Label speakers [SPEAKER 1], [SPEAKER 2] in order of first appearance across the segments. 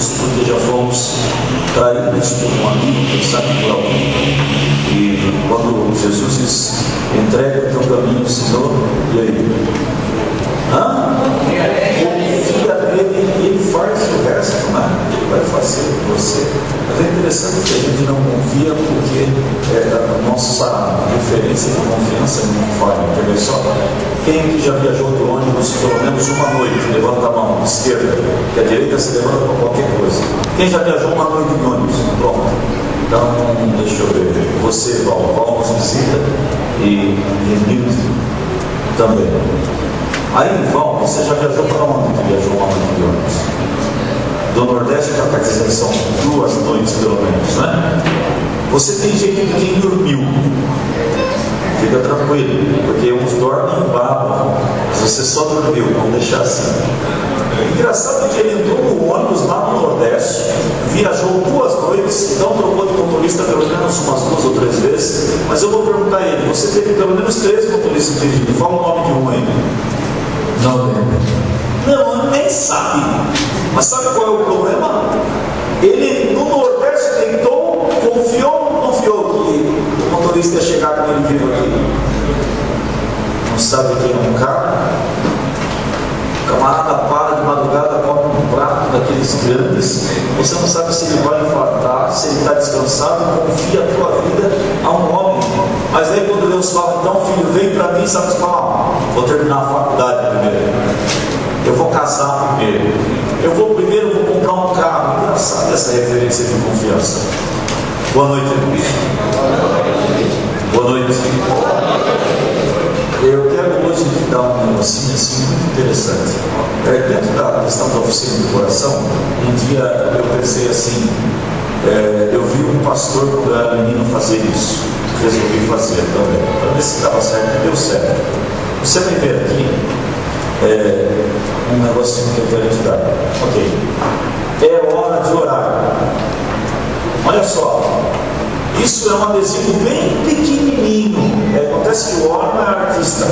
[SPEAKER 1] temos porque já fomos traídos por um amigo, quem sabe por alguém. E quando Jesus diz, entrega o teu caminho ao Senhor, e aí? Confia nele e ele faz o resto, né? Ele vai fazer por você. Mas é interessante que a gente não confia porque nossa referência de confiança não falha. Quer ver só? Quem aqui já viajou de ônibus pelo menos uma noite? Levanta a mão esquerda, que a direita se levanta para qualquer coisa. Quem já viajou uma noite de ônibus? Pronto. Então, deixa eu ver. Você, Val nos visita e Nilton também. Aí, Val, você já viajou para onde que viajou uma noite de ônibus? Do Nordeste para cá, são 2 noites pelo menos, né? Você tem jeito de quem dormiu. Fica tranquilo, porque uns dormem em baba, mas você só dormiu, vamos deixar assim. Engraçado que ele entrou no ônibus lá no Nordeste, viajou 2 noites, então trocou de motorista pelo menos umas 2 ou 3 vezes, mas eu vou perguntar a ele, você teve pelo menos 3 motoristas dirigindo, fala o nome de um aí.
[SPEAKER 2] Não lembro.
[SPEAKER 1] Não, nem sabe. Mas sabe qual é o problema? Ele no Nordeste tentou, confiou ou não confiou que o motorista ia chegar quando ele viu aqui? Não sabe quem é um cara? O camarada para de madrugada, come um prato daqueles grandes, você não sabe se ele vai infartar, se ele está descansado, confia a tua vida a um homem. Mas aí quando Deus fala, então filho, vem para mim, sabe o que fala? Vou terminar a faculdade primeiro, eu vou casar primeiro, eu vou comprar um carro. Engraçado essa referência de confiança. Boa noite, irmãos. Boa noite. Eu quero hoje te dar um negocinho assim muito interessante. Dentro da questão da oficina do coração, um dia eu pensei assim, eu vi um pastor quando era menino fazer isso, resolvi fazer também, para ver se estava certo e deu certo. Você vai ver aqui um negocinho que eu quero te dar. Ok. É hora de orar. Olha só. Isso é um adesivo bem pequenininho. Acontece que o homem é artista,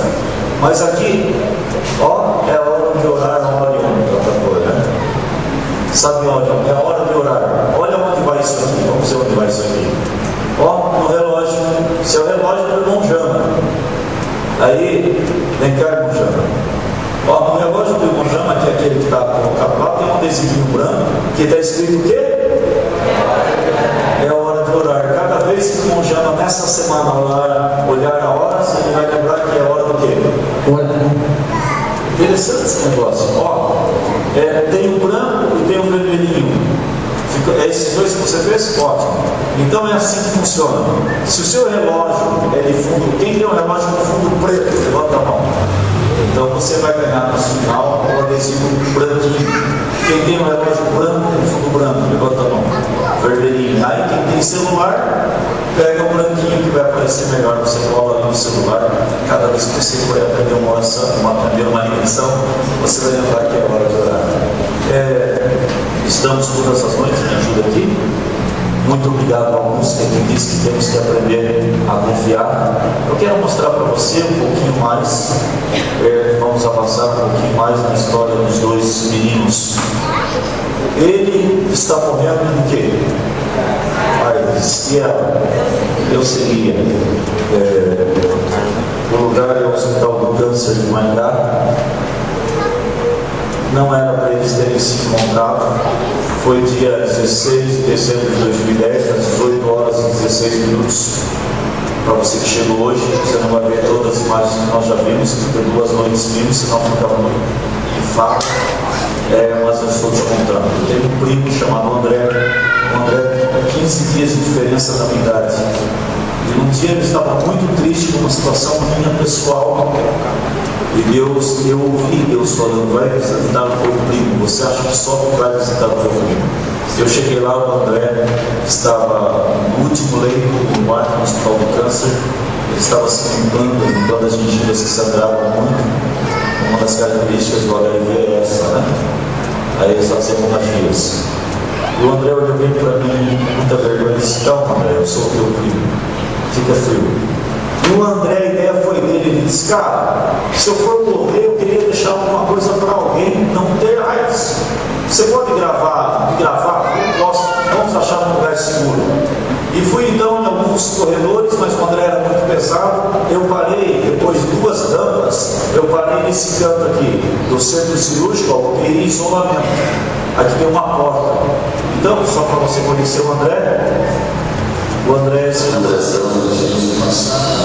[SPEAKER 1] mas aqui, ó, é a hora de orar, a hora de orar, né? Sabe onde? É a hora de orar. Olha onde vai isso aqui. Vamos ver onde vai isso aqui. Ó, no relógio. Seu relógio do irmão Jama. Aí, vem cá, irmão Jama. Ó, no relógio do irmão Jama, que é aquele que está colocado lá, tem um adesivinho branco que está escrito o quê? É hora de orar. Cada vez que o irmão Jama nessa semana olhar a hora, ele vai lembrar que é hora do quê? Interessante esse negócio. Ó, tem o branco e tem o vermelhinho. É esses dois que você fez? Ótimo. Então é assim que funciona. Se o seu relógio é de fundo, quem tem um relógio de fundo preto, levanta a mão. Então você vai ganhar no final um adesivo branquinho. Quem tem um relógio branco, de fundo branco, levanta a mão. Vermelhinho. Aí quem tem celular, pega o branquinho que vai aparecer melhor. Você cola ali no celular. Cada vez que você for aprender uma oração, aprender uma lição, você vai lembrar que é hora de orar. Estamos todas as noites, me ajuda aqui. Muito obrigado ao música que diz que temos que aprender a confiar. Eu quero mostrar para você um pouquinho mais. Vamos avançar um pouquinho mais na história dos 2 meninos. Ele está morrendo de quê? Diz que eu seria. O lugar é o Hospital do Câncer de Maringá. Não era para eles terem se encontrado. Foi dia 16 de dezembro de 2010, às 18 horas e 16 minutos. Para você que chegou hoje, você não vai ver todas as imagens que nós já vimos, porque 2 noites vimos, senão ficava muito de fato. Mas eu estou te contando. Eu tenho um primo chamado André. O André tem 15 dias de diferença da minha idade. E um dia ele estava muito triste com uma situação minha pessoal. E eu ouvi Deus falando, vai visitar o teu primo. Você acha que só tu vai visitar o teu primo? Eu cheguei lá, o André estava no último leito do quarto no Hospital do Câncer. Ele estava se limpando as gengivas que sangravam muito. Uma das características do HIV é essa, né? Aí eles fazem hemorragias. E o André olhou bem para mim, muita vergonha, e disse, calma André, eu sou o teu primo, fica frio. E o André, a ideia foi dele, ele disse, cara, se eu for morrer, eu queria deixar alguma coisa para alguém não ter AIDS. Você pode gravar alguns corredores, mas o André era muito pesado. Eu parei, depois de 2 rampas, eu parei nesse canto aqui, do centro cirúrgico, porque ia em isolamento. Aqui tem uma porta. Então, só para você conhecer o André é esse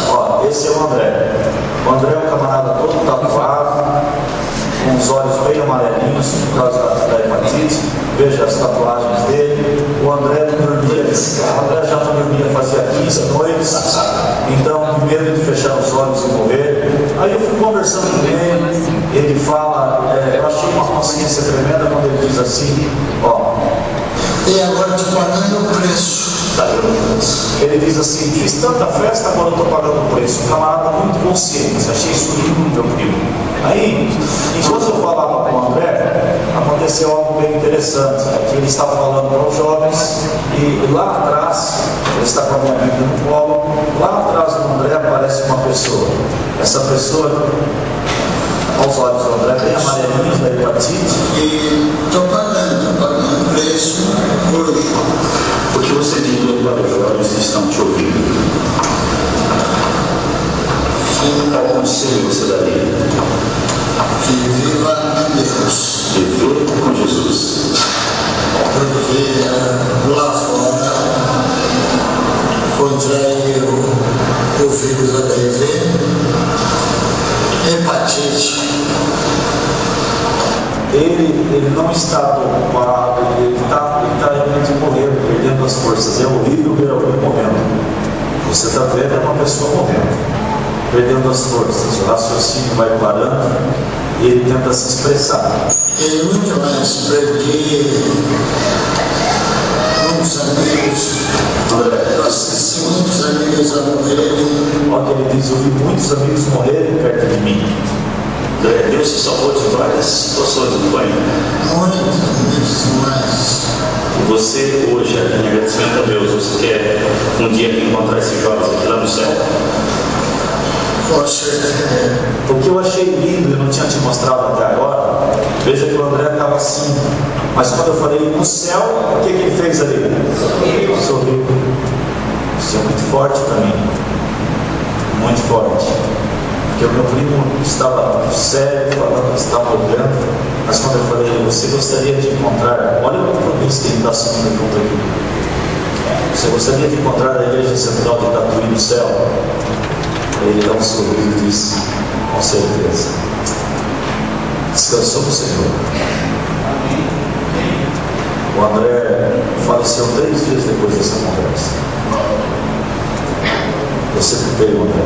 [SPEAKER 1] ó, esse é o André. O André é um camarada todo tatuado, com os olhos bem amarelinhos por causa da hepatite. Veja as tatuagens dele. O André não dormia, o André já não dormia fazia 15 noites, então com medo de fechar os olhos e morrer. Aí eu fui conversando com ele fala, eu achei uma consciência tremenda quando ele diz assim, ó,
[SPEAKER 3] e agora te pagando o preço.
[SPEAKER 1] Ele diz assim, fiz tanta festa, agora eu estou pagando o preço. Um camarada muito consciente, achei isso lindo, meu primo. Aí, enquanto eu falava com o André, aconteceu algo bem interessante. Que ele estava falando para os jovens, e lá atrás, ele está com a minha Bíblia no colo, lá atrás do André aparece uma pessoa. Essa pessoa, aos olhos do André, bem amarelinhos da hepatite.
[SPEAKER 3] E estou pagando o preço hoje.
[SPEAKER 4] O que você diz para os jovens que estão te ouvindo? Qual conselho você daria?
[SPEAKER 3] Que viva a Deus.
[SPEAKER 4] Viver com Jesus.
[SPEAKER 3] Porque lá fora contraiu o vírus HIV, hepatite.
[SPEAKER 1] Ele não está preocupado, ele está realmente morrendo, perdendo as forças. É horrível ver alguém morrendo. Você está vendo é uma pessoa morrendo, perdendo as forças. O raciocínio vai parando e ele tenta se expressar.
[SPEAKER 3] E muito mais, perdi muitos amigos. Eu assisti muitos amigos a morrerem.
[SPEAKER 1] Olha o que ele diz, eu vi muitos amigos morrerem perto de mim.
[SPEAKER 4] Deus se salvou de várias situações, não foi?
[SPEAKER 3] Muitos mais.
[SPEAKER 4] E você hoje, em agradecimento a Deus, você quer um dia encontrar esses jovens aqui lá no céu?
[SPEAKER 1] O que eu achei lindo e não tinha te mostrado até agora, veja que o André estava assim, mas quando eu falei no céu, o que ele fez ali? Sorriu. Isso é muito forte para mim, muito forte. Porque o meu primo estava sério, falando que estava olhando, mas quando eu falei, você gostaria de encontrar, olha o compromisso que ele está assumindo junto aqui. Você gostaria de encontrar a igreja central de Tatuí no céu? Ele dá um sorriso e diz, com certeza. Descansou no Senhor. O André faleceu 3 dias depois dessa conversa. Eu sempre veio, André.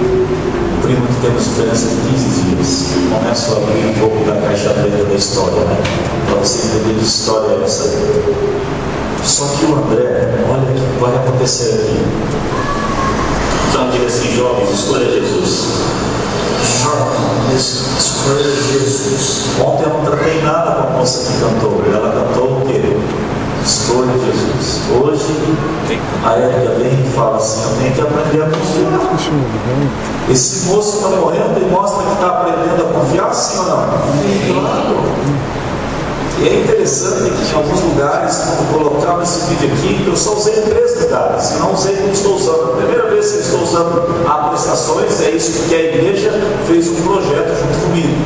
[SPEAKER 1] O primo que temos diferença de 15 dias. Começo a abrir um pouco da caixa preta da história, né? Para você entender que história é essa aí. Só que o André, olha o que vai acontecer aqui.
[SPEAKER 4] Então diga assim, jovens, escolha Jesus.
[SPEAKER 3] Jovens, escolha Jesus.
[SPEAKER 1] Ontem eu não tratei nada com a moça que cantou. Ela cantou o quê? Escolha Jesus. Hoje a Érica vem e fala assim, eu tenho que aprender a confiar. Esse moço está morrendo e mostra que está aprendendo a confiar, sim ou não? Claro. E é interessante que em alguns lugares, quando colocava esse vídeo aqui, eu só usei em 3 lugares, e não usei como estou usando. A primeira vez que eu estou usando a prestações, é isso porque a igreja fez um projeto junto comigo.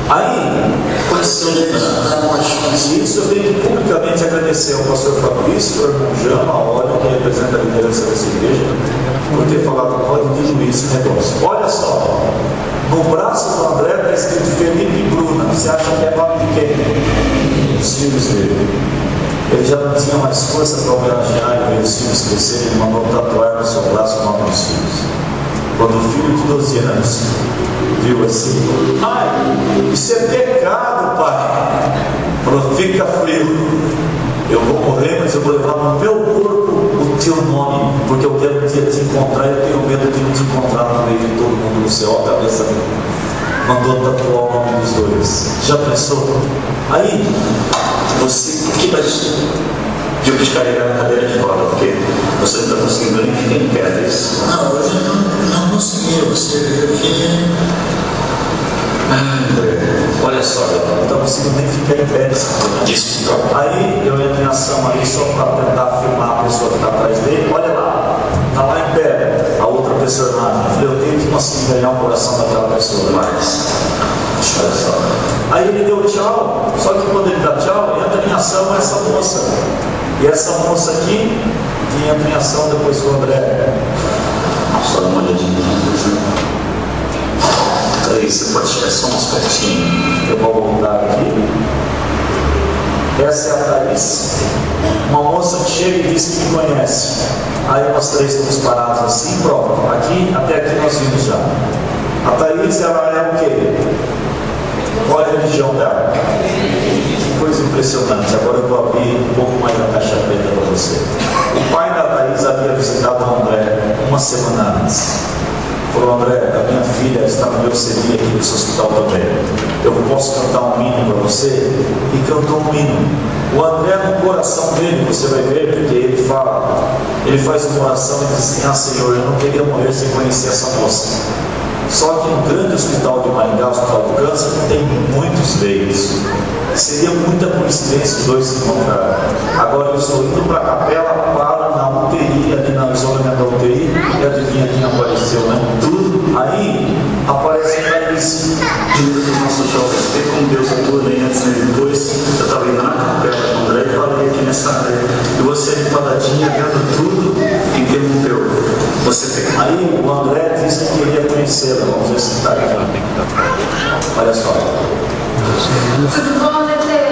[SPEAKER 1] Aí, isso eu tenho que publicamente agradecer ao pastor Fabrício, ao irmão Jama, a Olha, que representa a liderança dessa igreja, por ter falado, pode diluir esse negócio. Olha só, no braço do André está escrito Felipe e Bruna. Você acha que é nome de quem? Os filhos dele. Ele já não tinha mais força para homenagear e ver os filhos crescerem, ele mandou tatuar no seu braço o nome dos filhos. Quando o filho de 12 anos viu assim, ai, isso é pecado, pai. Falou, fica frio, eu vou morrer, mas eu vou levar no meu corpo o teu nome, porque eu quero um dia te encontrar e eu tenho medo de não te encontrar no meio de todo mundo no céu. A cabeça dele mandou tatuar o nome dos 2. Já pensou? Aí,
[SPEAKER 4] Você, o que vai de eu descarregar na cadeira de roda? Porque você não está conseguindo nem ficar em pé, é isso?
[SPEAKER 3] Não, hoje não consegui. Você viu que...
[SPEAKER 4] André, Olha só,
[SPEAKER 1] não está conseguindo nem ficar em pé. Aí eu entro em ação ali só para tentar filmar a pessoa que está atrás dele. Olha lá, está lá em pé a outra personagem. Eu falei, eu tenho que conseguir ganhar o coração daquela pessoa.
[SPEAKER 4] mas, olha só.
[SPEAKER 1] Aí ele deu tchau, só que quando ele dá tchau, entra em ação essa moça. E essa moça aqui, que entra em ação depois do André.
[SPEAKER 4] Só dá uma olhadinha. Aí você pode chegar só uns pertinho.
[SPEAKER 1] Eu vou voltar aqui. Essa é a Thaís. Uma moça que chega e diz que me conhece. Aí nós três estamos parados assim, pronto. Aqui, até aqui nós vimos já. A Thaís, ela é o quê? Qual é a religião dela? Que coisa impressionante. Agora eu vou abrir um pouco mais a caixa preta para você. O pai da Thaís havia visitado o André uma semana antes. Falou, André, a minha filha está na leucemia aqui nesse hospital também. Eu posso cantar um hino para você? E cantou um hino. O André, no coração dele, você vai ver, porque ele fala, ele faz uma oração e diz assim, ah Senhor, eu não queria morrer sem conhecer essa moça. Só que no grande hospital de Maringá, o Hospital do Câncer, tem muitos leitos. Seria muita coincidência os dois se encontrarem. Agora eu estou indo para a capela, para na UTI, ali na isolamento da UTI, e adivinha quem apareceu, né? Tudo. Aí aparece a Thaís.
[SPEAKER 4] Diante dos nossos jovens, ver como Deus atua nem antes nem depois. Eu estava indo na capela com o André e falei aqui nessa área. E você de padadinha, vendo tudo, interrompeu. Você tem.
[SPEAKER 1] Aí o André disse que queria conhecê-la. Vamos ver se está aqui. Olha só.
[SPEAKER 5] Tudo bom, Leteia?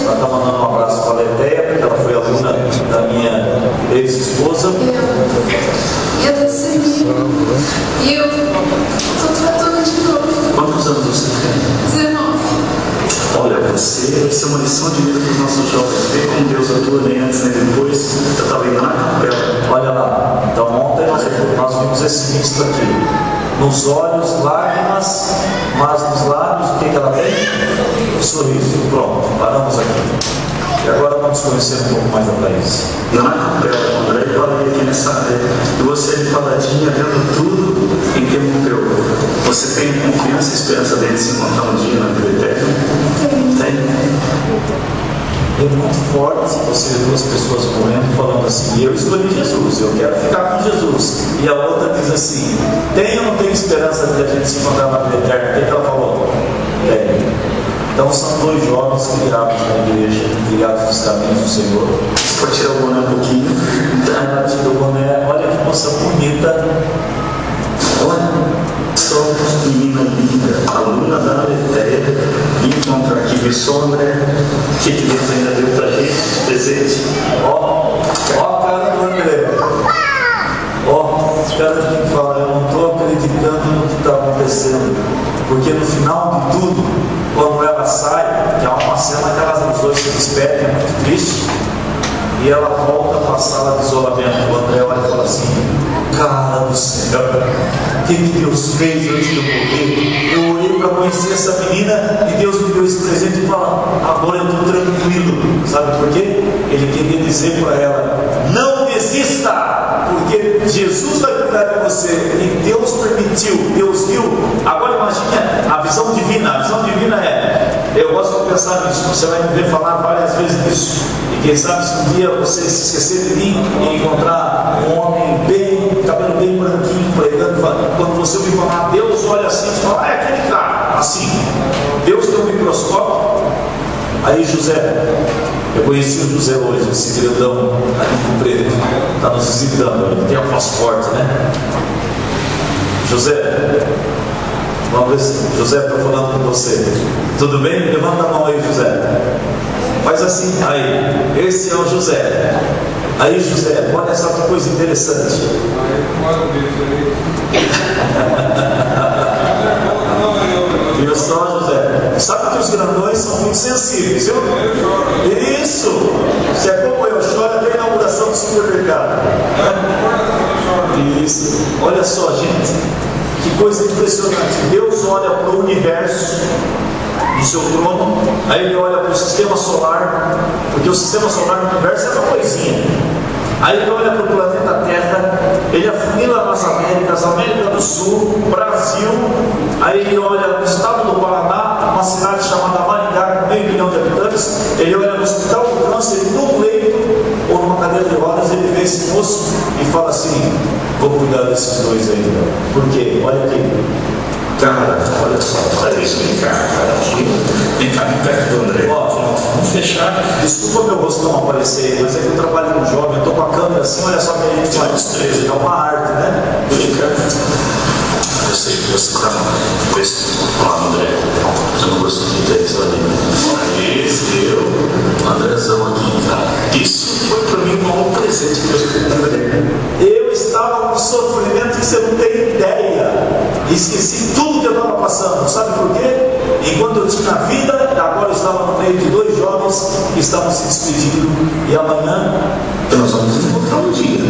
[SPEAKER 1] Ela está mandando um abraço para a Leteia, porque ela foi aluna da minha ex-esposa.
[SPEAKER 5] E eu decidi. E eu estou tratando de novo.
[SPEAKER 4] Quantos anos você tem?
[SPEAKER 5] 19.
[SPEAKER 4] Olha, isso é uma lição de vida para os nossos jovens. Ver como Deus atua nem antes nem depois. Eu estava indo na capela.
[SPEAKER 1] Olha lá. Então ontem nós vimos esse misto aqui. Nos olhos, lágrimas, mas nos lábios, o que ela tem? Um sorriso. Pronto, paramos aqui. E agora vamos conhecer um pouco mais a Thaís.
[SPEAKER 4] Na capela, o André falei aqui nessa área. E você de padadinha, vendo tudo, interrompeu. Você tem confiança e esperança dele se encontrar um dia na vida eterna? Tem?
[SPEAKER 1] É muito forte você ver duas pessoas morrendo falando assim, eu escolhi Jesus, eu quero ficar com Jesus. E a outra diz assim, tem ou não tem esperança de a gente se encontrar na vida eterna? O que ela falou? Tem. Então são dois jovens criados na igreja, criados nos caminhos do Senhor.
[SPEAKER 4] Você pode tirar o boné um pouquinho?
[SPEAKER 1] Ela tira o boné, olha que moça bonita.
[SPEAKER 4] Olha, só menina linda, aluna da Leteia, encontra aqui Pessoa André, que Deus ainda deu pra gente de presente.
[SPEAKER 1] Ó a cara do André. Ó, os caras que falam, eu não estou acreditando no que está acontecendo. Porque no final de tudo, quando ela sai, que é uma cena que os dois se despedem, é muito triste, e ela volta para a sala de isolamento. O André olha e fala assim, cara do céu, o que Deus fez antes de eu morrer? Eu orei para conhecer essa menina e Deus me deu esse presente e fala, agora eu estou tranquilo. Sabe por quê? Ele queria dizer para ela, não desista, porque Jesus vai cuidar de você. E Deus permitiu, Deus viu. Agora imagine a visão divina. A visão divina é, eu gosto de pensar nisso, você vai me ver falar várias vezes disso. E quem sabe se um dia você se esquecer de mim e encontrar um homem bem, cabelo bem branquinho, pregando, quando você ouvir falar, Deus olha assim e fala, é aquele cara, assim. Deus tem um microscópio. Aí José, eu conheci o José hoje, esse grandão ali com preto, está nos visitando, ele tem a voz forte, né? José, vamos ver se José está falando com você. Tudo bem? Levanta a mão aí, José. Faz assim, aí, esse é o José. Aí José, olha só que coisa interessante. Viu só, José? Sabe que os grandões são muito sensíveis, viu? Isso! Se é como eu, choro até a inauguração do supermercado. Isso. Olha só, gente. Que coisa impressionante. Deus olha para o universo do seu trono, aí ele olha para o sistema solar, porque o sistema solar do universo é uma coisinha. Aí ele olha para o planeta Terra, ele afunila nas Américas, América do Sul, Brasil, aí ele olha no estado do Paraná, uma cidade chamada meio milhão de habitantes, ele olha no hospital do câncer, num leito ou numa cadeira de rodas, ele vê esse moço e fala assim: vou cuidar desses dois aí. Por quê? Olha aqui.
[SPEAKER 4] Cara, olha só, olha isso, vem cá, cara. Vem cá, vem perto do André.
[SPEAKER 1] Ó,
[SPEAKER 4] Vamos fechar.
[SPEAKER 1] desculpa meu rosto não aparecer, mas é que eu trabalho com jovem, eu tô com a câmera assim, olha só que a gente faz. É uma arte, né?
[SPEAKER 4] Vem cá. Eu sei que você está com esse. Ó, André, eu não gosto de ter isso ali. Esse eu, Andrezão aqui, cara. Isso foi para mim um maior presente que Deus deu para André.
[SPEAKER 1] Eu estava com sofrimento que você não tem ideia. Esqueci tudo que eu estava passando. Sabe por quê? Enquanto eu tinha vida, agora eu estava no meio de dois jovens que estavam se despedindo. E amanhã,
[SPEAKER 4] Nós vamos encontrar um dia.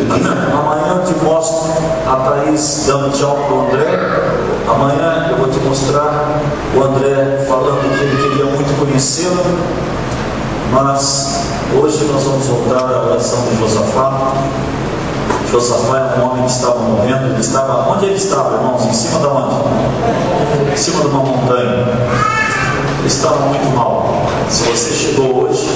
[SPEAKER 1] amanhã eu te mostro a Thaís dando tchau para o André. Amanhã eu vou te mostrar o André falando que ele queria muito conhecê-lo. Mas hoje nós vamos voltar à oração de Josafá. Josafá era um homem que estava morrendo. Ele estava, onde ele estava, irmãos? Em cima de onde? Em cima de uma montanha. Ele estava muito mal. Se você chegou hoje,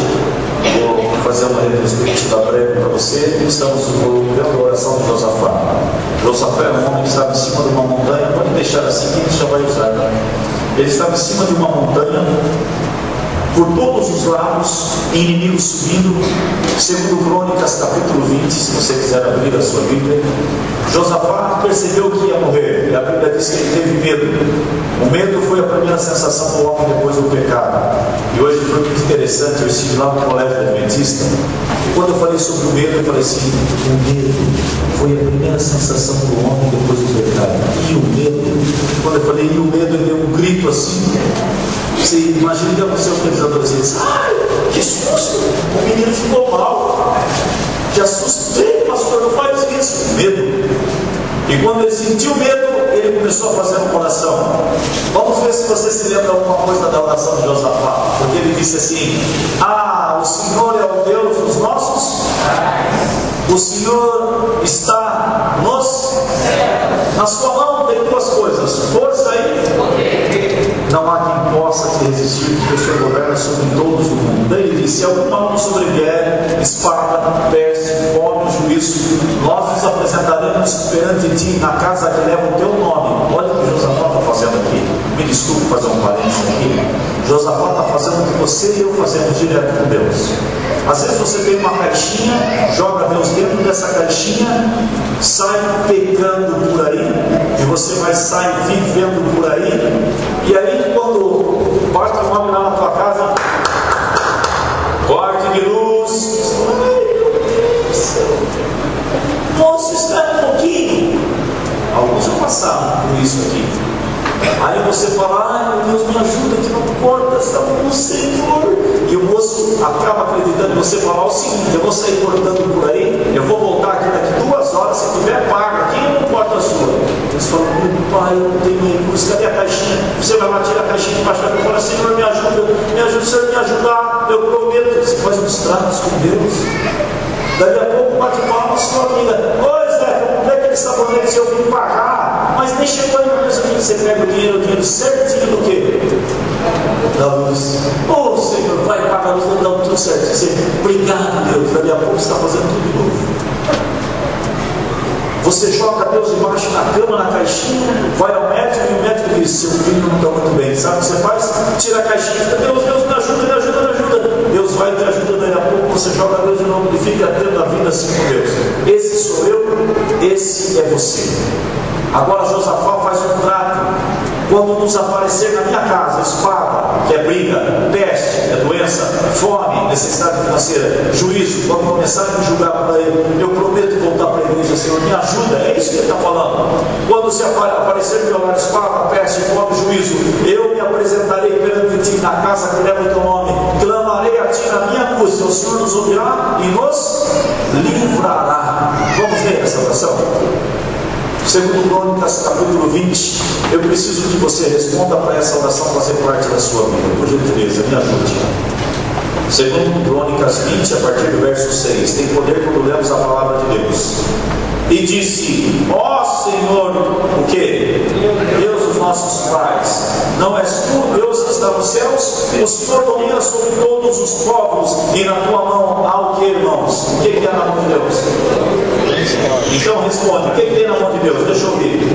[SPEAKER 1] vou fazer uma retrospectiva breve para você. Estamos vendo a oração de Josafá. Josafá era um homem que estava em cima de uma montanha. Pode deixar assim que a gente já vai usar. Ele estava em cima de uma montanha, por todos os lados, inimigos subindo. Segundo Crônicas, capítulo 20, se você quiser abrir a sua Bíblia. Josafá percebeu que ia morrer, e a Bíblia diz que ele teve medo. O medo foi a primeira sensação do homem depois do pecado. E hoje foi muito interessante, eu estive lá no colégio adventista, e quando eu falei sobre o medo, eu falei assim: o medo foi a primeira sensação do homem depois do pecado. E o medo, quando eu falei e o medo, ele deu um grito assim. Você imagina que aconteceu com aqueles adolescentes: ai, que susto, o menino ficou mal, que assustei, pastor, não faz isso. Medo. E quando ele sentiu medo, ele começou a fazer uma oração. Vamos ver se você se lembra alguma coisa da oração de Josafá. Porque ele disse assim: ah, o Senhor é o Deus dos nossos, o Senhor está na sua mão tem duas coisas: força e não há quem possa te resistir, porque o Senhor governa sobre todos do mundo. Daí ele disse: se algum mal nos sobrevier, espada, peste, fome, juízo, nós nos apresentaremos perante ti na casa que leva o teu nome. Olha o que Josafá está fazendo aqui. Me desculpe fazer um parênteses aqui. Josafá está fazendo o que você e eu fazemos direto com Deus. Às vezes você tem uma caixinha, joga Deus dentro dessa caixinha, sai pecando por aí, e você vai sair vivendo por aí, e aí quando bate um homem lá na tua casa, corte de luz, ai meu Deus do céu, moço, espera um pouquinho. Alguns já passaram por isso aqui. Aí você fala: ai meu Deus, me ajuda, que não corta, está com o Senhor. E o moço acaba acreditando em você falar o seguinte: eu vou sair cortando por aí, eu vou voltar aqui daqui 2 horas, se tiver paga aqui, eu não corto a sua. Eles falam: meu pai, eu não tenho recurso, cadê a caixinha? Você vai lá tirar a caixinha de baixo da fala: Senhor, me ajuda, Senhor, me ajudar, eu prometo. Você faz uns tratos com Deus. Daqui a pouco bate palma, sua amiga: oi Zé, como é que ele sabonete se eu vim pagar? Mas nem chegou ainda mesmo que você pega o dinheiro certinho do quê? Da luz. Oh Senhor, vai pagar a luz, não dá tudo certo. Você: obrigado Deus. Daqui a pouco você está fazendo tudo de novo. Você joga Deus embaixo na cama, na caixinha, vai ao médico e o médico diz: seu filho não está muito bem. Sabe o que você faz? Tira a caixinha e fica: Deus, me ajuda, me ajuda, me ajuda. Deus vai e te ajuda. Daí a pouco você joga Deus de novo e fica tendo a vida assim com Deus. Esse sou eu, esse é você. Agora Josafá faz um trato: quando nos aparecer na minha casa espada, que é briga, peste, é doença, fome, necessidade financeira, juízo, quando começarem a me julgar por aí, eu prometo voltar para a igreja: Senhor, me ajuda. É isso que ele está falando. Quando se aparecer violar espada, peste, fome, juízo, eu me apresentarei perante ti na casa que leva o teu nome, clamarei a ti na minha angústia, o Senhor nos ouvirá e nos livrará. Vamos ver essa oração? Segundo Crônicas, capítulo 20, eu preciso que você responda para essa oração fazer parte da sua vida. Por gentileza, me ajude. Segundo Crônicas 20, a partir do verso 6, tem poder quando lemos a palavra de Deus. E disse: ó Senhor, o quê? Deus dos nossos pais. Não és tu, Deus que está nos céus? O Senhor domina sobre todos os povos, e na tua mão há o que, irmãos? O que há na mão de Deus? Então responde, o que tem na mão de Deus? Deixa eu ouvir.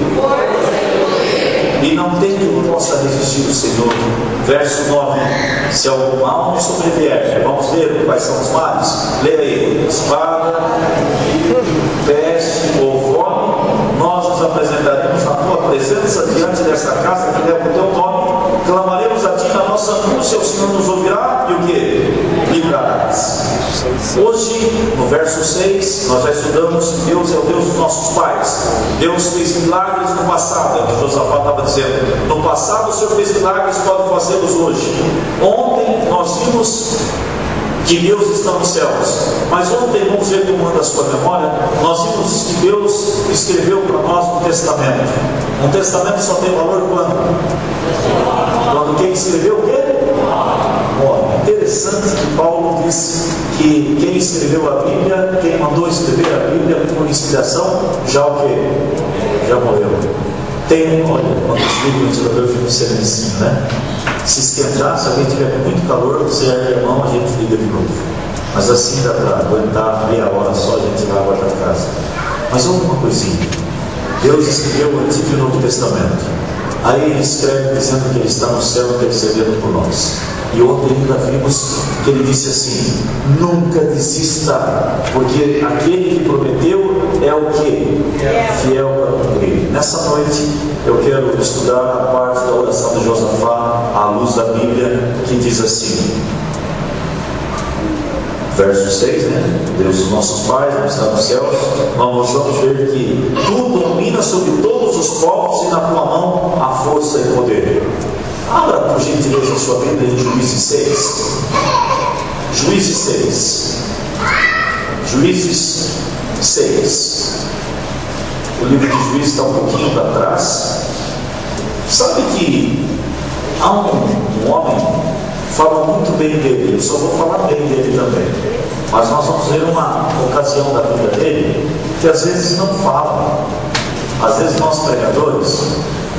[SPEAKER 1] E não tem que possa resistir o Senhor. Verso 9: se algum mal nos sobrevier, vamos ver quais são os males. Leia aí: espada, peste ou fome, nós nos apresentaremos na tua presença diante desta casa que leva o teu nome, clamaremos a ti na nossa angústia, o Senhor nos ouvirá e o que? Livrarás. Hoje, no verso 6, nós já estudamos que Deus é o Deus dos nossos pais. Deus fez milagres no passado, é o que Josafá estava dizendo. No passado o Senhor fez milagres, pode fazê-los hoje. Ontem nós vimos que Deus está nos céus, mas ontem, vamos ver como anda a sua memória, nós vimos que Deus escreveu para nós um testamento. Um testamento só tem valor quando? Quando quem escreveu o quê? Interessante que Paulo disse que quem escreveu a Bíblia, quem mandou escrever a Bíblia por inspiração, já o quê? Já morreu. Tem, olha, quando desliga o ventilador fica um silencinho, né? Se esquentar, se alguém tiver com muito calor, você ergue a mão, a gente liga de novo. Mas assim dá para aguentar meia hora só, a gente vai guardar a casa. Mas houve uma coisinha. Deus escreveu o Antigo e o Novo Testamento. Aí ele escreve dizendo que ele está no céu intercedendo por nós. E ontem ainda vimos que ele disse assim: nunca desista, porque aquele que prometeu é o que? Fiel para cumprir. Nessa noite eu quero estudar a parte da oração de Josafá à luz da Bíblia, que diz assim, verso 6, né? Deus dos nossos pais, não está nos céus. Nós vamos ver que tu domina sobre todos os povos e na tua mão há força e poder. Abra por gentileza a sua Bíblia em Juízes 6. Juízes 6. Juízes 6. O livro de Juízes está um pouquinho para trás. Sabe que há um homem, fala muito bem dele, eu só vou falar bem dele também. Mas nós vamos ver uma ocasião da vida dele que às vezes não fala. Às vezes nós pregadores,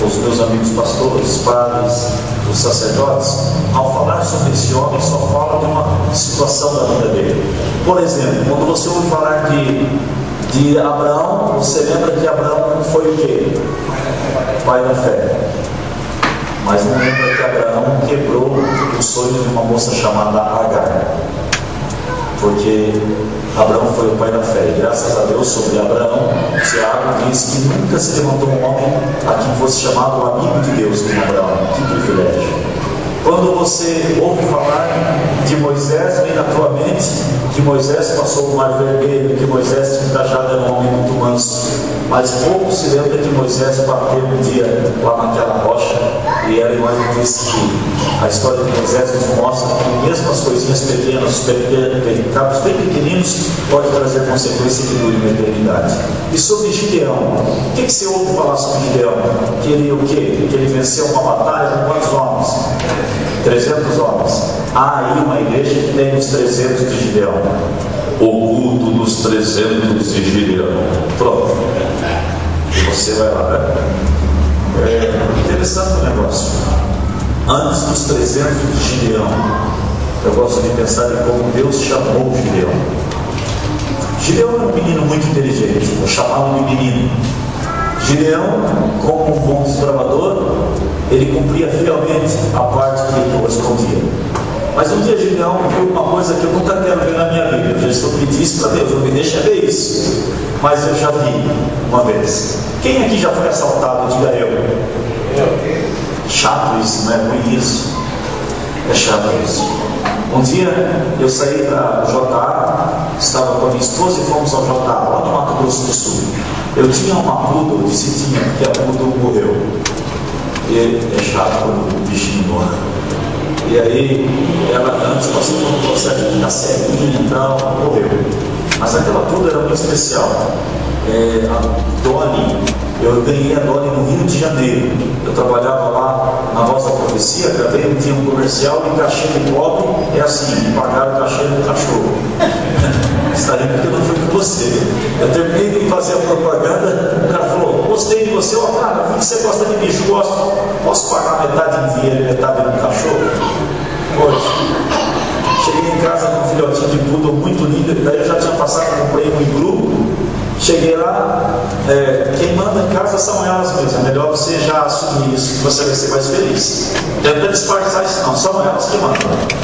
[SPEAKER 1] os meus amigos pastores, padres, os sacerdotes, ao falar sobre esse homem, só fala de uma situação da vida dele. Por exemplo, quando você ouve falar de Abraão, você lembra que Abraão foi o quê? Pai da fé. Mas não lembra que Abraão quebrou o sonho de uma moça chamada Agar. Porque Abraão foi o pai da fé. E graças a Deus, sobre Abraão, Tiago diz que nunca se levantou um homem a quem fosse chamado amigo de Deus como Abraão. Que privilégio! Quando você ouve falar de Moisés, vem na tua mente que Moisés passou o mar vermelho, que Moisés tinha cajado, era um homem muito manso. Mas pouco se lembra que Moisés bateu um dia lá naquela rocha, e ela diz que a história de Moisés nos mostra que mesmo as coisinhas pequenas, os pecados bem pequeninos, pode trazer consequência que dure uma eternidade. E sobre Gideão, o que você ouve falar sobre Gideão? Que ele o quê? Que ele venceu uma batalha com quantos homens? 300 homens. Há aí uma igreja que tem os 300 de Gideão. O culto dos 300 de Gideão. Pronto. E você vai lá, né? É interessante o negócio. Antes dos 300 de Gideão, eu gosto de pensar em como Deus chamou Gideão. Gideão era um menino muito inteligente, eu chamava de menino. Gideão, como um bom desbravador, ele cumpria fielmente a parte que ele correspondia. Mas um dia Gideão viu uma coisa que eu nunca quero ver na minha vida. Eu já estou pedindo isso para Deus, não me deixa ver isso. Mas eu já vi uma vez. Quem aqui já foi assaltado? Diga eu. Chato isso, não é ruim isso? É chato isso. Um dia eu saí para o JA, estava com a minha esposa e fomos ao JA, lá no Mato Grosso do Sul. Eu tinha uma poodle, disse tinha, porque a poodle morreu. E é chato quando o bichinho morre. E aí, ela antes passou por um processo de ficar ceguinha e tal, morreu. Mas aquela poodle era muito especial. A Dolly, eu ganhei a Dolly no Rio de Janeiro. Eu trabalhava lá na Voz da Profecia, gravei um dia um comercial e cachê de pobre é assim, me pagaram o cachê do cachorro. Está rindo porque eu não fui com você. Eu terminei de fazer a propaganda, o cara falou, gostei de você, ó, cara, vi que você gosta de bicho, gosto. Posso pagar metade em dinheiro e metade no cachorro? Pode. Cheguei em casa com um filhotinho de poodle muito lindo, daí eu já tinha passado, comprei um iglu. Cheguei lá, quem manda em casa são elas mesmas. É melhor você já assumir isso, que você vai ser mais feliz. Tenta disfarçar isso, não, são elas que mandam.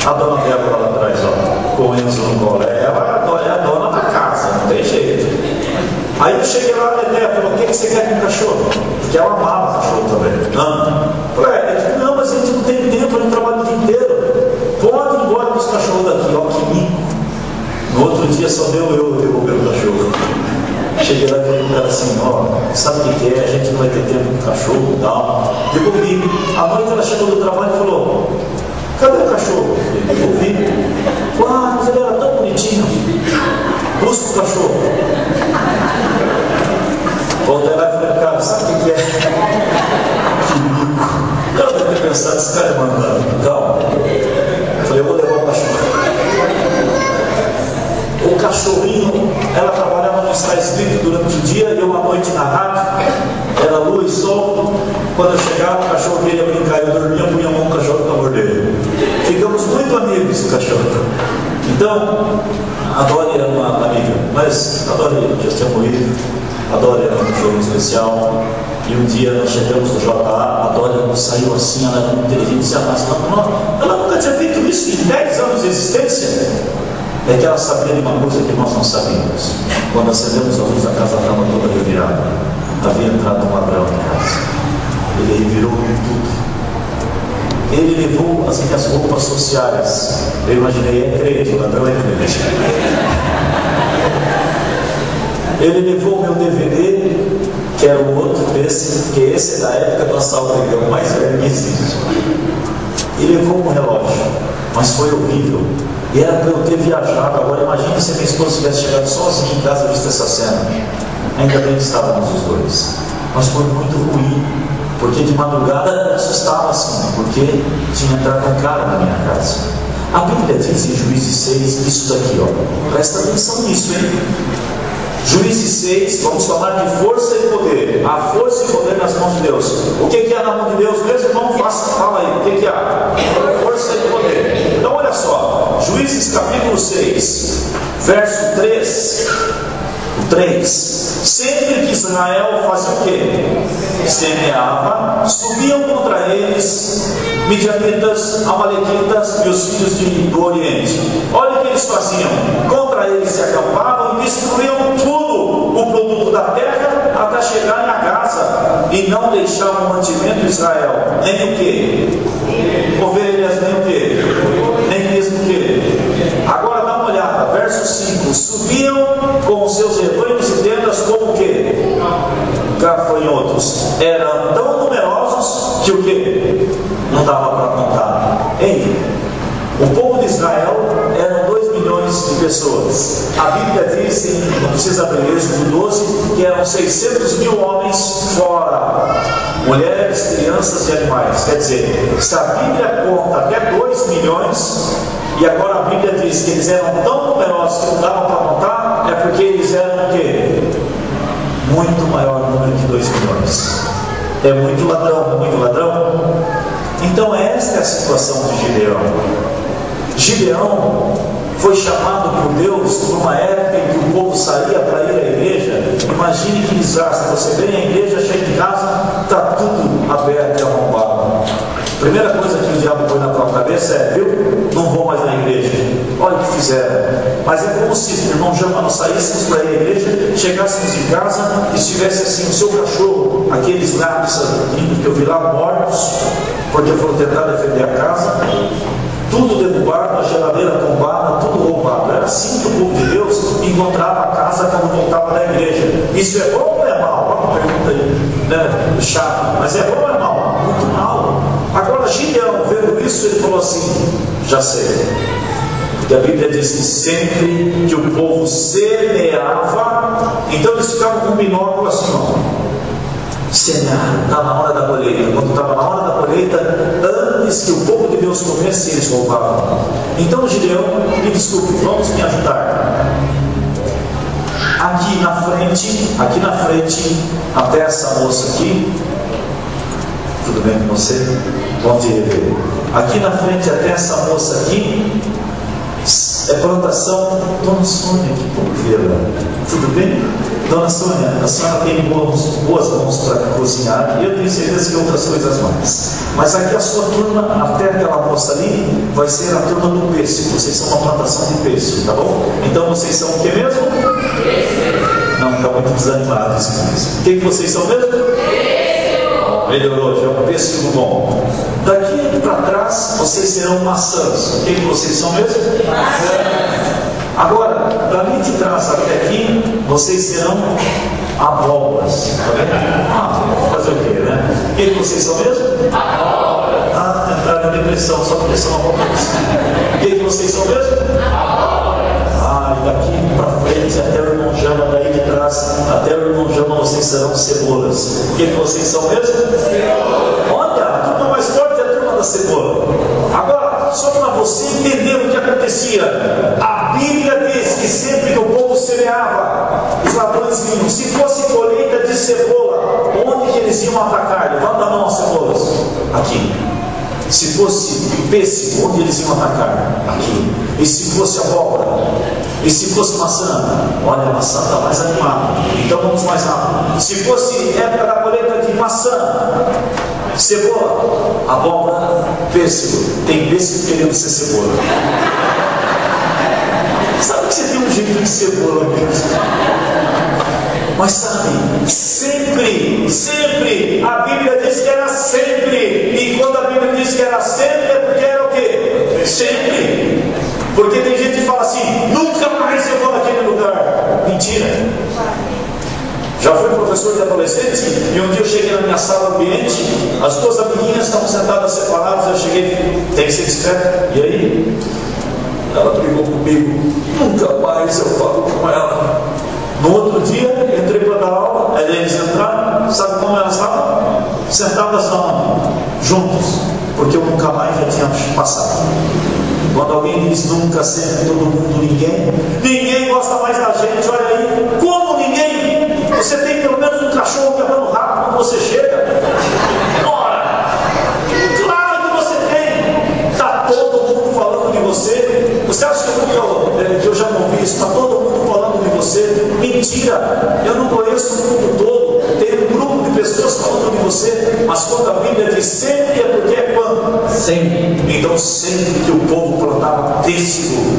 [SPEAKER 1] A dona Débora lá atrás, ó, com o Enzo no colo, ela é a dona da casa, não tem jeito. Aí eu cheguei lá, a Dedé falou: o que você quer com o cachorro? Porque ela amava o cachorro também. Não. Falei, não, mas a gente não tem tempo, a gente trabalha o dia inteiro. Pode ir embora com os cachorros daqui, ó, que mico. No outro dia só deu eu devolver o cachorro. Cheguei lá e falei pro cara assim: ó, sabe o que é? A gente não vai ter tempo com o cachorro e tal. Devolvi. À noite ela chegou do trabalho e falou: cadê o cachorro? Devolvi. Falei: ah, mas ele era tão bonitinho. Busca o cachorro. Voltei lá e falei: cara, sabe o que é? Que mico. Eu deve ter pensado: esse cara é mandado. Calma. Falei: eu vou levar o cachorro. O cachorrinho, ela trabalhava no Está Escrito durante o dia e eu à noite na rádio, era luz, sol. Quando eu chegava, o cachorro queria brincar, eu dormia, punha a mão no cachorro para morder. Ficamos muito amigos do cachorro. Então, a Dori era uma amiga, mas a Dori já tinha morrido. A Dori era um cachorro especial. E um dia nós chegamos no JA, a Dori saiu assim, ela era muito inteligente, se arrastando. Ela nunca tinha feito isso em 10 anos de existência. É que ela sabia de uma coisa que nós não sabíamos. Quando acendemos a luz, a casa estava toda revirada. Havia entrado um ladrão em casa. Ele revirou tudo. Ele levou as minhas roupas sociais. Eu imaginei: é crente, o ladrão é crente. Ele levou o meu DVD, que era o outro desse, porque esse é da época do assalto, que é o mais velho que existe. E levou um relógio, mas foi horrível. E era para eu ter viajado. Agora imagine se minha esposa tivesse chegado sozinha em casa e visto essa cena. Ainda bem que estávamos os dois. Mas foi muito ruim, porque de madrugada eu assustava assim, porque tinha entrado um cara na minha casa. A Bíblia diz em Juízes 6 isso daqui, ó. Presta atenção nisso, hein? Juízes 6, vamos falar de força e poder. A força e poder nas mãos de Deus. O que há na mão de Deus mesmo? Não faça, fala aí. O que há? Força e poder. Então olha só, Juízes capítulo 6, verso 3. O 3. Sempre que Israel fazia o quê? Semeava, subiam contra eles midianitas, amalequitas e os filhos do Oriente. Olha o que eles faziam: contra eles se acampavam e destruíam tudo o produto da terra até chegarem a Gaza, e não deixavam mantimento de Israel, nem o quê? Ovelhas, nem o quê? Nem mesmo o quê? Agora dá uma olhada, verso 5: subiam com os seus rebanhos e tendas como o quê? Gafanhotos. Eram tão numerosos que o quê? Não dava para contar. Ei, o povo de Israel eram 2 milhões de pessoas. A Bíblia diz, não precisa abrir Êxodo 12, que eram 600 mil homens, fora mulheres, crianças e animais. Quer dizer, se a Bíblia conta até 2 milhões, e agora a Bíblia diz que eles eram tão numerosos que não dava para contar, é porque eles eram o quê? Muito maior número que 2 milhões. É muito ladrão, muito ladrão. Então esta é a situação de Gideão. Gideão foi chamado por Deus numa época em que o povo saía para ir à igreja. Imagine que desastre: você vem à igreja, chega em casa, está tudo aberto e arrombado. Primeira coisa que o diabo põe na tua cabeça é: viu, não vou mais na igreja. Olha o que fizeram. Mas é como se, irmão Jama, nós saíssemos para ir à igreja, chegássemos em casa e estivesse assim o seu cachorro, aqueles gatos que eu vi lá mortos, porque foram tentar defender a casa, tudo derrubado, a geladeira tombada, tudo roubado. Era assim que o povo de Deus encontrava a casa quando voltava da igreja. Isso é bom ou é mal? Uma pergunta aí, né? Chato. Mas é bom ou é mal? Muito mal. Agora Gideão, vendo isso, ele falou assim: já sei. Porque a Bíblia diz que sempre que o povo semeava, então eles ficavam com um binóculo assim, ó. Semear, está na hora da colheita. Quando estava na hora da colheita, antes que o povo de Deus comece, eles roubavam. Então Gideão, me desculpe, vamos me ajudar. aqui na frente, até essa moça aqui, tudo bem com você? Bom dia, bebê. Aqui na frente, até essa moça aqui, é plantação. Dona Sônia, que bom vê-la. Tudo bem? Dona Sônia, a senhora tem boas mãos para cozinhar, e eu tenho certeza que outras coisas mais. Mas aqui a sua turma, até aquela moça ali, vai ser a turma do pêssego. Vocês são uma plantação de pêssego, tá bom? Então vocês são o que mesmo? Não, está muito desanimado isso mesmo. O que vocês são mesmo? Melhorou, já é um pêssego bom. Daqui para trás, vocês serão maçãs. O que vocês são mesmo? Agora, dali de trás até aqui, vocês serão abóboras. Tá vendo? Fazer o quê, né? O que vocês são mesmo? Abóboras. Ah, entraram em depressão, só porque são abóboras. O que vocês são mesmo? Ah, e daqui para frente, até o irmão Jama, daí de trás, até o irmão Jama, vocês serão cebolas. O que vocês são mesmo? Olha, a turma mais forte é a turma da cebola. Agora, só para você entender o que acontecia, a Bíblia diz que sempre que o povo semeava, os ladrões vinham. Se fosse colheita de cebola, onde que eles iam atacar? Levanta a mão as cebolas. Aqui. Se fosse pêssego, onde eles iam atacar? Aqui. E se fosse abóbora? E se fosse maçã? Olha, a maçã está mais animada. Então vamos mais rápido. Se fosse época da colheita de maçã, cebola, abóbora, pêssego. Tem pêssego querendo ser cebola. Sabe que você tem um jeito de cebola mesmo? Mas sabe, sempre, a Bíblia diz que era sempre. E quando a Bíblia diz que era sempre, é porque era o quê? Sempre. Porque tem gente que fala assim, nunca mais eu vou naquele lugar. Mentira. Já fui professor de adolescente e um dia eu cheguei na minha sala ambiente, as duas amiguinhas estavam sentadas separadas, eu cheguei, tem que ser discreto. E aí? Ela brigou comigo, nunca mais eu falo com ela. No outro dia, entrei para dar aula, aí eles entraram, sabe como elas estavam? Sentadas juntas, porque eu nunca mais já tinha passado. Quando alguém diz nunca, sempre, todo mundo, ninguém gosta mais da gente, olha aí, como ninguém? Você tem pelo menos um cachorro que anda no rabo quando você chega? Ora, claro que você tem, está todo mundo falando de você. Você acha que eu já não vi isso? Está todo mundo falando de você? Mentira! Eu não conheço o mundo todo. Tem um grupo de pessoas falando de você, mas quando a Bíblia diz sempre, é porque é quando? Sempre. Então, sempre que o povo plantava pêssego,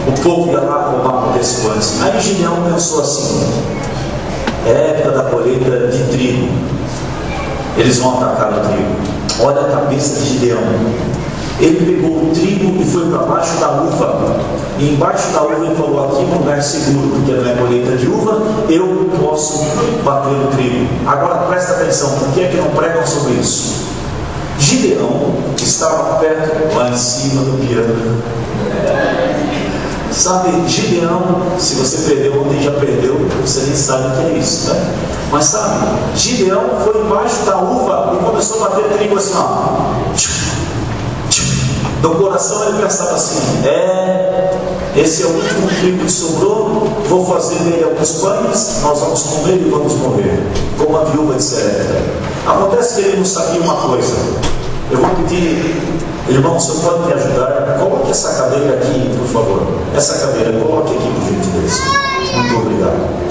[SPEAKER 1] o povo ia lá roubar com pêssego antes. Aí Gideão pensou assim: é época da colheita de trigo, eles vão atacar o trigo. Olha a cabeça de Gideão. Ele pegou o trigo e foi para baixo da uva. E embaixo da uva ele falou: aqui é um lugar seguro, porque não é colheita de uva, eu posso bater o trigo. Agora presta atenção, por que é que não pregam sobre isso? Gideão estava perto, lá em cima do piano. Sabe, Gideão, se você perdeu ontem, já perdeu, você nem sabe o que é isso, né? Mas sabe, Gideão foi embaixo da uva e começou a bater trigo assim, ó. No coração ele pensava assim: esse é o último trigo que sobrou, vou fazer dele alguns pães, nós vamos comer e vamos morrer, como a viúva de Serepta. Acontece que ele não sabia uma coisa. Eu vou pedir, irmão, você pode me ajudar? Coloque essa cadeira aqui, por favor. Essa cadeira, coloque aqui, por gentileza. Muito obrigado.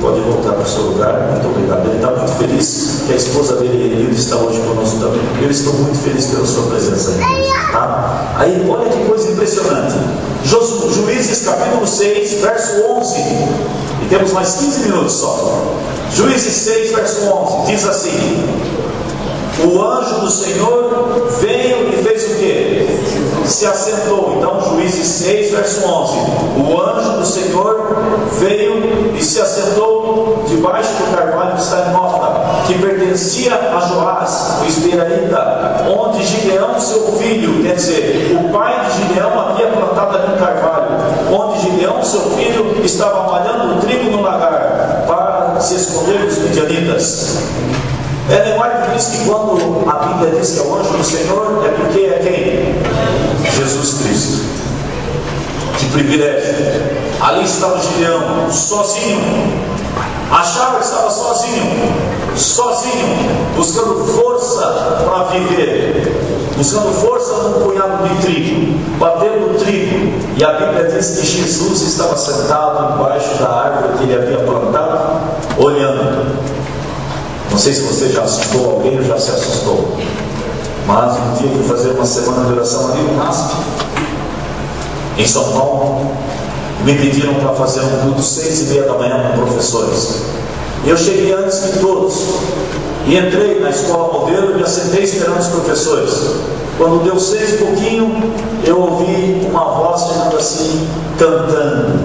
[SPEAKER 1] Pode voltar para o seu lugar, muito obrigado. Ele está muito feliz que a esposa dele, Elilde, está hoje conosco também. Eu estou muito feliz pela sua presença aqui, tá? Aí, olha que coisa impressionante. Juízes capítulo 6, verso 11. E temos mais 15 minutos só. Juízes 6, verso 11, diz assim: o anjo do Senhor veio e fez o quê? Se assentou. Então, Juízes 6, verso 11. O anjo do Senhor veio e se assentou debaixo do carvalho que está em Ofra, que pertencia a Joás, o Esbeaíta, onde Gideão, seu filho, quer dizer, o pai de Gideão havia plantado ali um carvalho, onde Gideão, seu filho, estava malhando o trigo no lagar, para se esconder dos midianitas. Ellen White diz que quando a Bíblia diz que é o anjo do Senhor, é porque é quem? Jesus Cristo. Que privilégio. Ali estava Gideão, sozinho. Achava que estava sozinho, buscando força para viver, buscando força num punhado de trigo, batendo trigo. E a Bíblia diz que Jesus estava sentado embaixo da árvore que ele havia plantado, olhando. Não sei se você já assustou alguém ou já se assustou, mas um dia fui fazer uma semana de oração ali no MASP, em São Paulo. Me pediram para fazer um culto 6:30 da manhã com professores. Eu cheguei antes que todos e entrei na escola modelo e me assentei esperando os professores. Quando deu 6 e pouquinho, eu ouvi uma voz chegando assim, cantando.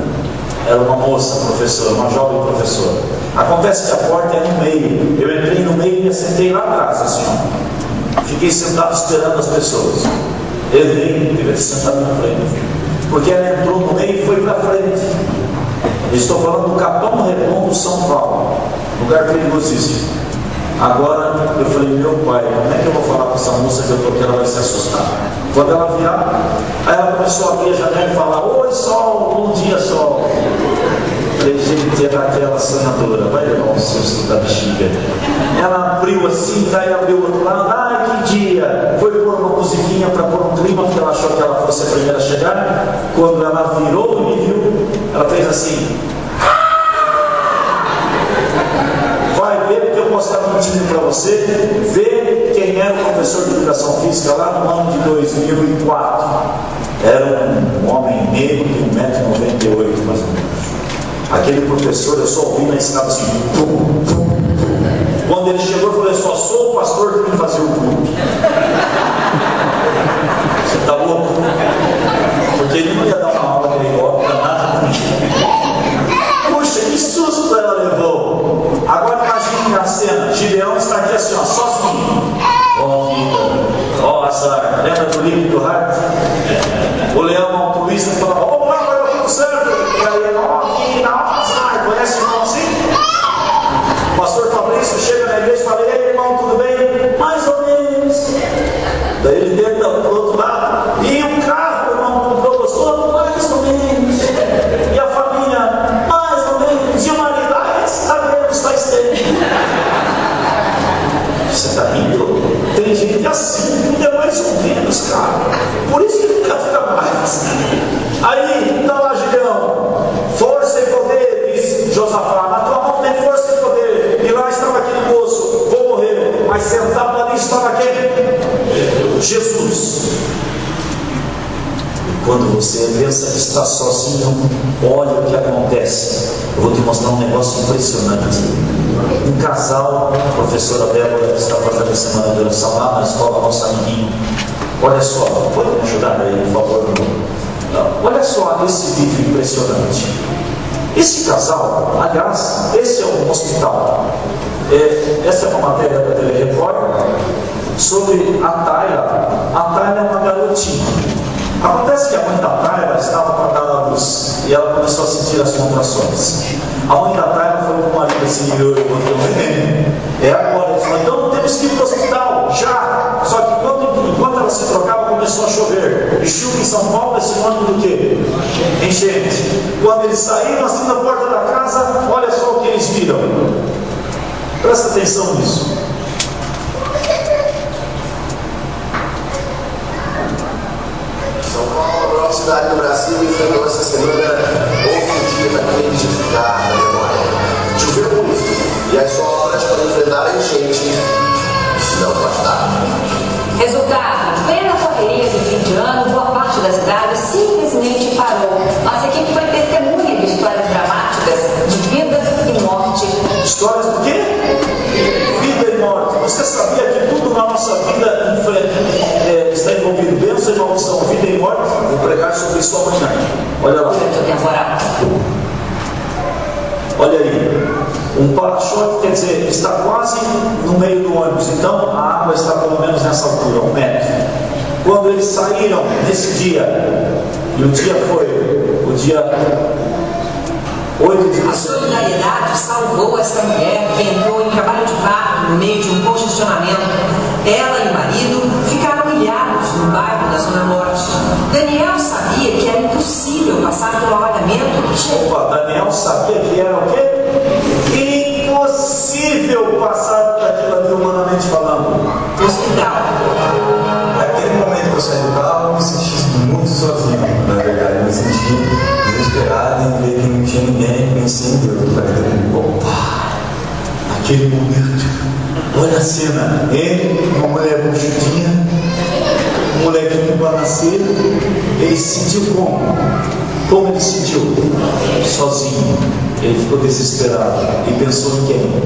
[SPEAKER 1] Era uma moça professora, uma jovem professora. Acontece que a porta é no meio. Eu entrei no meio e me assentei lá atrás, assim, ó. Fiquei sentado esperando as pessoas. Ele devia sentado na frente, porque ela entrou no meio e foi para frente. Estou falando do Capão Redondo, São Paulo, lugar perigosíssimo. Agora eu falei, meu pai, como é que eu vou falar com essa moça que eu estou aqui, ela vai se assustar? Quando ela virar, aí ela começou a abrir a janela e falar, oi sol, bom dia sol. Falei, gente, é daquela sonhadora, vai levar um susto da bexiga. Ela abriu assim, daí abriu o outro lado, ai que dia. Foi pôr uma musiquinha para pôr um clima, porque ela achou que ela fosse a primeira a chegar. Quando ela virou e me viu, ela fez assim. Vai ver, porque eu posso estar mentindo para você. Vê quem era o professor de educação física lá no ano de 2004. Era um homem negro de 1,98 m mais ou menos. Aquele professor, eu só ouvi na escada assim, pum, pum, pum. Quando ele chegou, eu falei, só sou o pastor que me fazia o culto. Você está louco? Porque ele não ia dar uma aula de helicóptero, nada comigo. Puxa, que susto ela levou. Agora imagine a cena, Gideão está aqui assim, ó, sozinho. Ó vida, ó azar. Lembra do livro do Hart? O leão altruísta falava, ó, vai dar tudo certo. E aí, ó, vida, ó azar. Conhece o irmão assim? O pastor Fabrício chega na igreja e fala, ei irmão, tudo bem? Mais ou menos. Daí ele tenta pro outro lado. E o carro, irmão, comprou, gostou? Mais ou menos. E a família, mais ou menos. E o marido, está vendo, está estranho. Você está rindo? Tem gente assim, tudo é mais ou menos, cara. Por isso que nunca fica mais. Aí, está lá Gideão. Força e poder, diz Josafá. Na tua mão tem força e poder. E lá estava aquele moço, vou morrer. Mas sentado ali estava quem? Jesus. E quando você pensa que está sozinho, olha o que acontece. Eu vou te mostrar um negócio impressionante. Um casal, a professora Débora está fazendo a semana de oração lá na escola, nosso amiguinho. Olha só, pode me ajudar aí, por favor? Olha só esse vídeo impressionante. Esse casal, aliás, esse é um hospital. Essa é uma matéria da TV Record sobre a Tayla. A Tayla é uma garotinha. Acontece que a mãe da Tayla estava para dar a luz e ela começou a sentir as contrações. A mãe da Tayla falou com o marido assim, eu vou ter um neném. É agora. Eles falaram, então temos que ir para o hospital, já. Só que enquanto ela se trocava, começou a chover. E chuva em São Paulo é sinônimo do quê? Enchente. Quando eles saíram assim da porta da casa, olha só o que eles viram. Presta atenção nisso.
[SPEAKER 3] São Paulo, a maior cidade do Brasil, enfrentou essa semana outro dia daquele de ficar na memória. Choveu muito e as obras para enfrentar a enchente não pode dar.
[SPEAKER 6] Resultado, plena correria de fim de ano, boa parte da cidade simplesmente parou. Nossa equipe foi testemunha de histórias dramáticas de vida e morte.
[SPEAKER 1] Histórias do quê? Vida e morte. Você sabia que tudo na nossa vida está envolvido bênção e maldição, vida e morte? Vou pregar sobre isso amanhã. Olha lá. Olha aí. Um para-choque, quer dizer, está quase no meio do ônibus, então a água está pelo menos nessa altura, 1 metro. Quando eles saíram nesse dia, e o dia foi o dia 8 de dezembro.
[SPEAKER 6] A solidariedade salvou essa mulher que entrou em trabalho de parto no meio de um congestionamento. Ela e o marido ficaram ilhados no bairro da Zona Norte. Daniel sabia que era impossível passar pelo alagamento que tinha
[SPEAKER 1] possível passar daquilo ali humanamente falando?
[SPEAKER 6] Hospital.
[SPEAKER 2] Naquele momento que eu saí do carro, eu me senti muito sozinho. Na verdade, eu me senti desesperado em ver que não tinha ninguém. Pensei em Deus. Eu falei, bom,
[SPEAKER 1] Naquele momento, olha a cena, ele, uma mulher buchudinha, um molequinho para nascer, ele se sentiu como? Como ele se sentiu? Sozinho. Ele ficou desesperado e pensou em quem?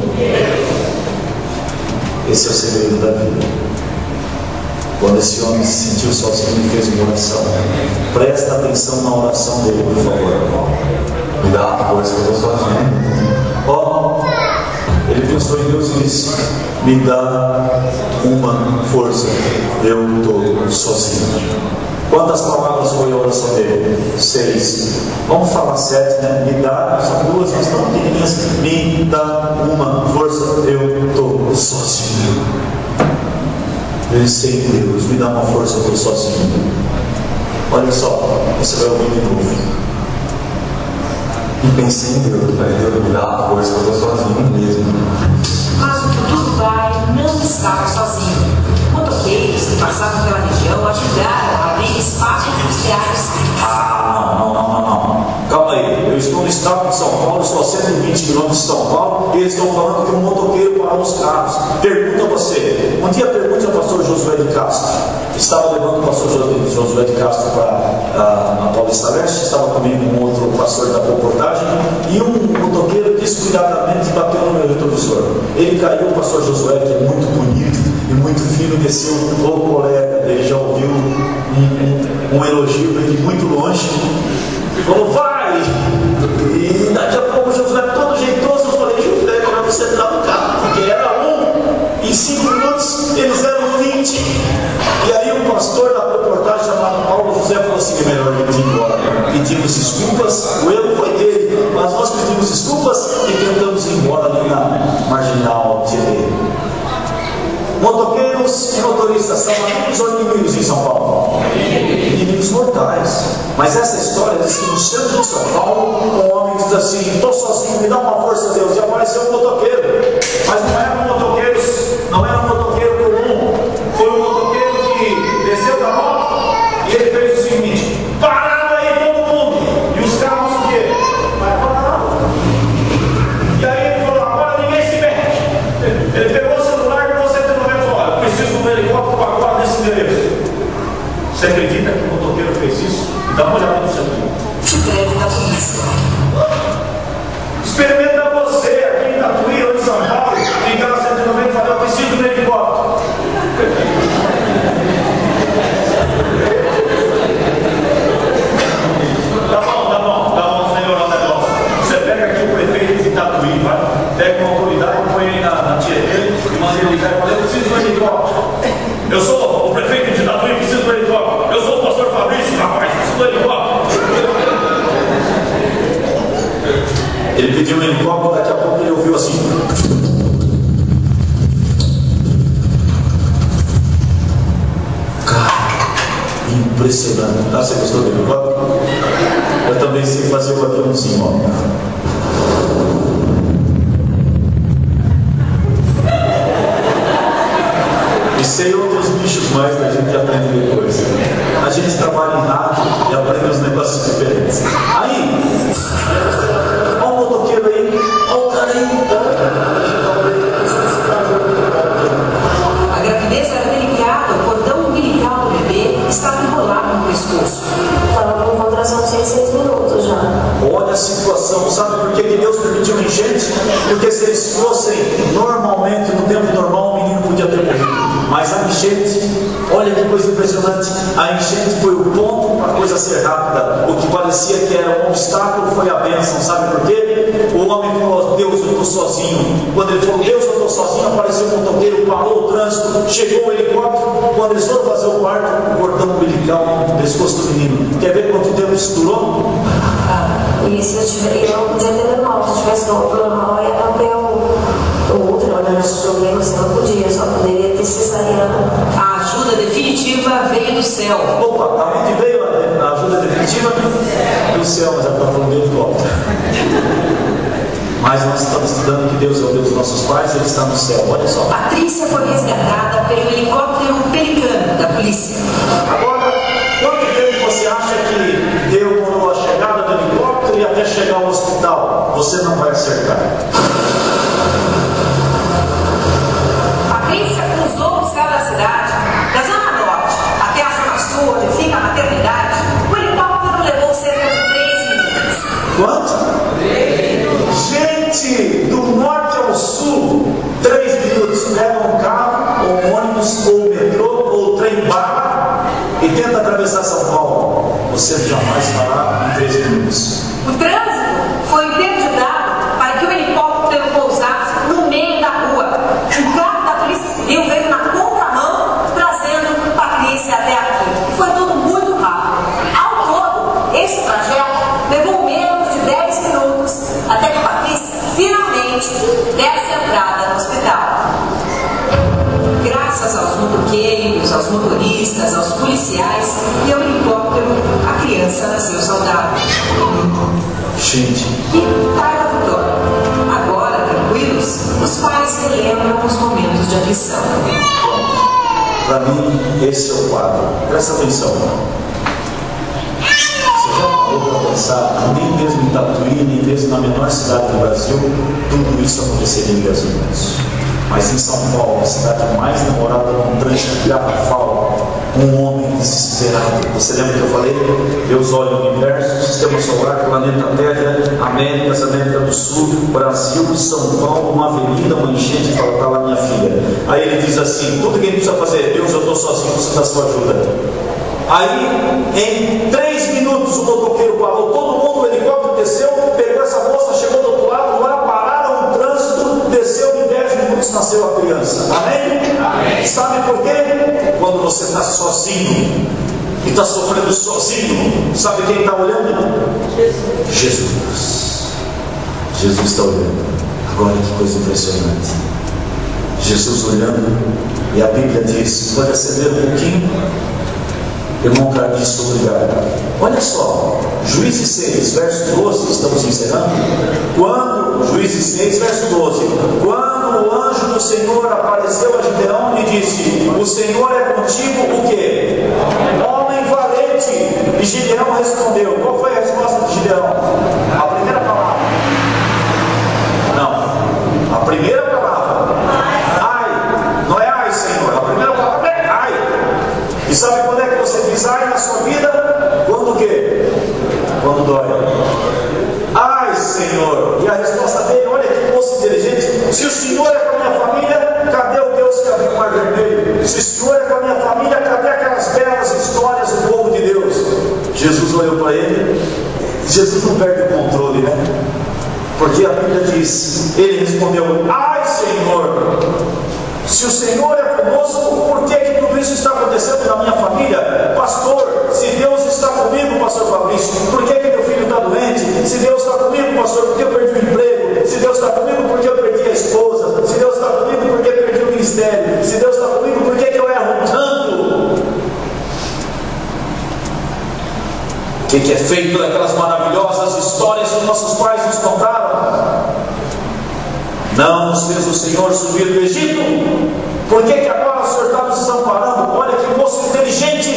[SPEAKER 1] Esse é o segredo da vida. Quando esse homem se sentiu sozinho, ele fez uma oração. Presta atenção na oração dele, por favor.
[SPEAKER 2] me dá uma força que eu estou sozinho.
[SPEAKER 1] Ó, ele pensou em Deus e disse: me dá uma força, eu estou sozinho. Quantas palavras foi a oração dele? 6. Vamos falar 7, né? Me dá, são 2, mas estão pequenininhas. Me dá uma força, eu estou sozinho. Pensei em Deus, me dá uma força, eu estou sozinho. Olha só, você vai ouvir de novo.
[SPEAKER 2] E pensei em Deus, falei, Deus me dá uma força, eu estou sozinho mesmo.
[SPEAKER 6] Mas o que tudo vai não estava sozinho. Motoqueiros que passavam pela região ajudaram a abrir espaços industriais.
[SPEAKER 1] Não. Calma aí, eu estou no estado de São Paulo, estou a 120 quilômetros de São Paulo, e eles estão falando que um motoqueiro parou os carros. Pergunta a você, um dia pergunte ao pastor Josué de Castro. Estava levando o pastor Josué de Castro para a Paulista Leste, estava comigo um outro pastor da reportagem, e um motoqueiro descuidadamente bateu no meu retrovisor. Ele caiu, o pastor Josué, que é muito bonito e muito fino, desceu, o colega, ele já ouviu um elogio de muito longe, falou, vai! E daqui a pouco o Josué todo jeitoso, eu falei, Josué, como é que você está no carro? Porque era 1, em 5 minutos eles eram 20. E aí o pastor da reportagem chamado Paulo José falou assim, é melhor ele ir embora. Pedimos desculpas, o erro foi dele, mas nós pedimos desculpas e tentamos ir embora ali na Marginal Tietê. Motoqueiros e motoristas são amigos ou inimigos em São Paulo? Inimigos mortais. Mas essa história diz que no centro de São Paulo, um homem diz assim, estou sozinho, me dá uma força, Deus. E apareceu um motoqueiro. Mas não era um motoqueiro comum. Foi um motoqueiro que desceu da moto e ele fez o seguinte, parado aí todo mundo. E os carros o quê? Vai parar. E aí ele falou, agora ninguém se mete. Ele pegou o celular e você preciso de um helicóptero para agora nesse endereço. Você acredita que o motoqueiro fez isso? Dá uma olhada no celular.
[SPEAKER 6] Escreve da polícia.
[SPEAKER 1] Experimenta você aqui em Tatuí ou em São Paulo, ligar no 190 e falar, eu preciso de um helicóptero. Tá bom, melhorar o negócio. Você pega aqui o prefeito de Tatuí, vai, pega uma autoridade, põe aí na Tietê e manda ele ligar e fala, eu preciso de um helicóptero. Eu sou o prefeito de Tatuí, preciso de um helicóptero. Eu sou o pastor Fabrício, rapaz, preciso de um helicóptero. Ele pediu um helicóptero, daqui a pouco ele ouviu assim. Cara, impressionante. Você gostou do helicóptero? Eu também sei fazer o aviãozinho, ó. E sei outros bichos mais que a gente aprende depois. A gente trabalha em rádio e aprende uns negócios diferentes. Aí, olha o motoqueiro aí, olha o cara aí.
[SPEAKER 6] A gravidez era delicada, o cordão umbilical do bebê estava enrolado no pescoço.
[SPEAKER 7] Estava com contração de 6 minutos já.
[SPEAKER 1] Olha a situação, sabe por que Deus permitiu uma enchente? Porque se eles fossem normalmente, no tempo normal, o menino podia ter morrido. Mas a enchente, olha que coisa impressionante, a enchente foi o ponto para a coisa ser rápida. O que parecia que era um obstáculo foi a bênção, sabe por quê? O homem falou, Deus, eu estou sozinho. Quando ele falou, Deus, eu estou sozinho, apareceu um motoqueiro, parou o trânsito, chegou o helicóptero. Quando eles foram fazer o parto, o cordão umbilical no pescoço do menino. Quer ver quanto tempo isso durou?
[SPEAKER 7] E se eu não podia ter normal, se eu tivesse normal, ia campear o útero, olha, os problemas, você não podia, só poderia ter cesariana.
[SPEAKER 6] A ajuda definitiva veio do céu.
[SPEAKER 1] Opa, aonde veio a ajuda definitiva? Do céu, mas ela está falando do helicóptero. Mas nós estamos estudando que Deus é o Deus dos nossos pais, Ele está no céu. Olha só.
[SPEAKER 6] Patrícia foi resgatada pelo helicóptero Pelicano da polícia.
[SPEAKER 1] Agora, quanto tempo você acha que demorou a chegada do helicóptero e até chegar ao hospital? Você não vai acertar.
[SPEAKER 6] Patrícia cruzou os carros da cidade, da Zona Norte até a Zona Sul, onde fica a maternidade. O helicóptero levou cerca de 3 minutos.
[SPEAKER 1] Quanto? Gente, do norte ao sul, 3 minutos. Pega um carro, ou um ônibus, ou um metrô, ou trem-bala e tenta atravessar São Paulo. Você jamais fará em 3 minutos.
[SPEAKER 6] O trânsito foi interditado para que o helicóptero pousasse no meio da rua. Um carro da Polícia Civil veio na contramão, trazendo Patrícia até aqui. E foi tudo muito rápido. Ao todo, esse trajeto levou menos de 10 minutos até que Patrícia finalmente desse entrada no hospital. Graças aos motoqueiros, aos motoristas, aos policiais e ao helicóptero, a criança nasceu saudável.
[SPEAKER 1] Gente.
[SPEAKER 6] E para a vitória. Agora, tranquilos, os pais relembram os momentos de aflição.
[SPEAKER 1] Para mim, esse é o quadro. Presta atenção. Você já parou para pensar, nem mesmo em Tatuí, nem mesmo na menor cidade do Brasil, tudo isso aconteceria em 10 minutos. Mas em São Paulo, a cidade mais demorada com trânsito garrafal, um homem desesperado. Você lembra que eu falei? Deus olha o universo, o sistema solar, planeta Terra, Américas, América do Sul, Brasil, São Paulo, uma avenida, uma enchente, e fala, tá lá minha filha. Aí ele diz assim, tudo que ele precisa fazer, Deus, eu estou sozinho, você dá sua ajuda. Aí, em 3 minutos, o motoqueiro parou, todo mundo, o helicóptero desceu, pegou essa moça, chegou do outro lado, lá pararam o trânsito, desceu, em 10 minutos nasceu a criança. Amém? Amém. Sabe por quê? Quando você está sozinho e está sofrendo sozinho, sabe quem está olhando? Jesus. Jesus está olhando. Agora que coisa impressionante. Jesus olhando, e a Bíblia diz, pode acender um pouquinho? Irmão Cardiço, obrigado. Olha só, Juízes 6, verso 12, estamos encerrando. Juízes 6, verso 12. Quando o anjo do Senhor apareceu a Gideão e disse, o Senhor é contigo, o quê? Homem valente. E Gideão respondeu, qual foi a resposta de Gideão? A primeira palavra. Não, a primeira palavra. Ai, não é ai, Senhor. A primeira palavra é ai. E sabe quando é que você diz ai na sua vida? Quando o quê? Quando dói. Ai, Senhor. E a resposta dele, olha que moço inteligente. Se o Senhor é com a minha família, cadê o Deus que abriu o mar vermelho? Se o Senhor é com a minha família, cadê aquelas belas histórias do povo de Deus? Jesus olhou para ele. Jesus não perde o controle, né? Porque a Bíblia diz, ele respondeu, ai, Senhor. Se o Senhor é conosco, por que tudo isso está acontecendo na minha família? Pastor, se Deus está comigo, pastor Fabrício, por que meu filho está doente? Se Deus está comigo, pastor, por que eu perdi o emprego? Se Deus está comigo, por que eu perdi a esposa? Se Deus está comigo, por que eu perdi o ministério? Se Deus está comigo, por que eu erro tanto? O que é feito daquelas maravilhosas histórias que nossos pais nos contaram? Não nos fez o Senhor subir do Egito? Por que agora o Senhor está nos desamparando? Olha que moço inteligente.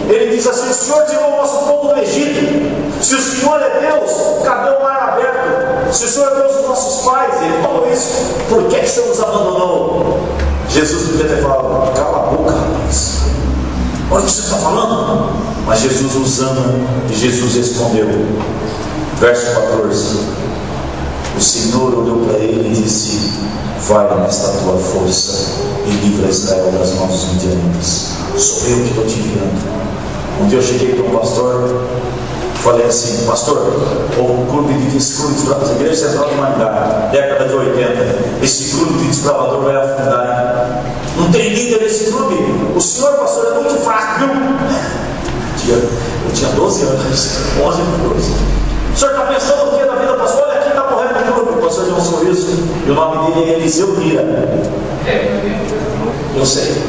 [SPEAKER 1] Ele diz assim, o Senhor tirou o nosso povo do Egito. Se o Senhor é Deus, cadê o mar aberto? Se o Senhor é Deus dos nossos pais, ele falou isso, por que você nos abandonou? Jesus podia ter falado, cala a boca, rapaz. Olha o que você está falando. Mas Jesus os ama e Jesus respondeu. Verso 14. O Senhor olhou para ele e disse, vai nesta tua força e livra Israel das mãos dos midianitas. Sou eu que estou te enviando. Um dia eu cheguei para um pastor, falei assim, pastor, o clube de desbravadores, a igreja central de Maringá, década de 80, esse clube de desbravador vai afundar. Não tem líder nesse clube. O senhor, pastor, é muito fraco, viu? Eu tinha 12 anos, 11 anos. O senhor está pensando o que da vida, pastor? Olha, aqui está morrendo no clube. O pastor deu um sorriso e o nome dele é Eliseu Lira. Eu sei.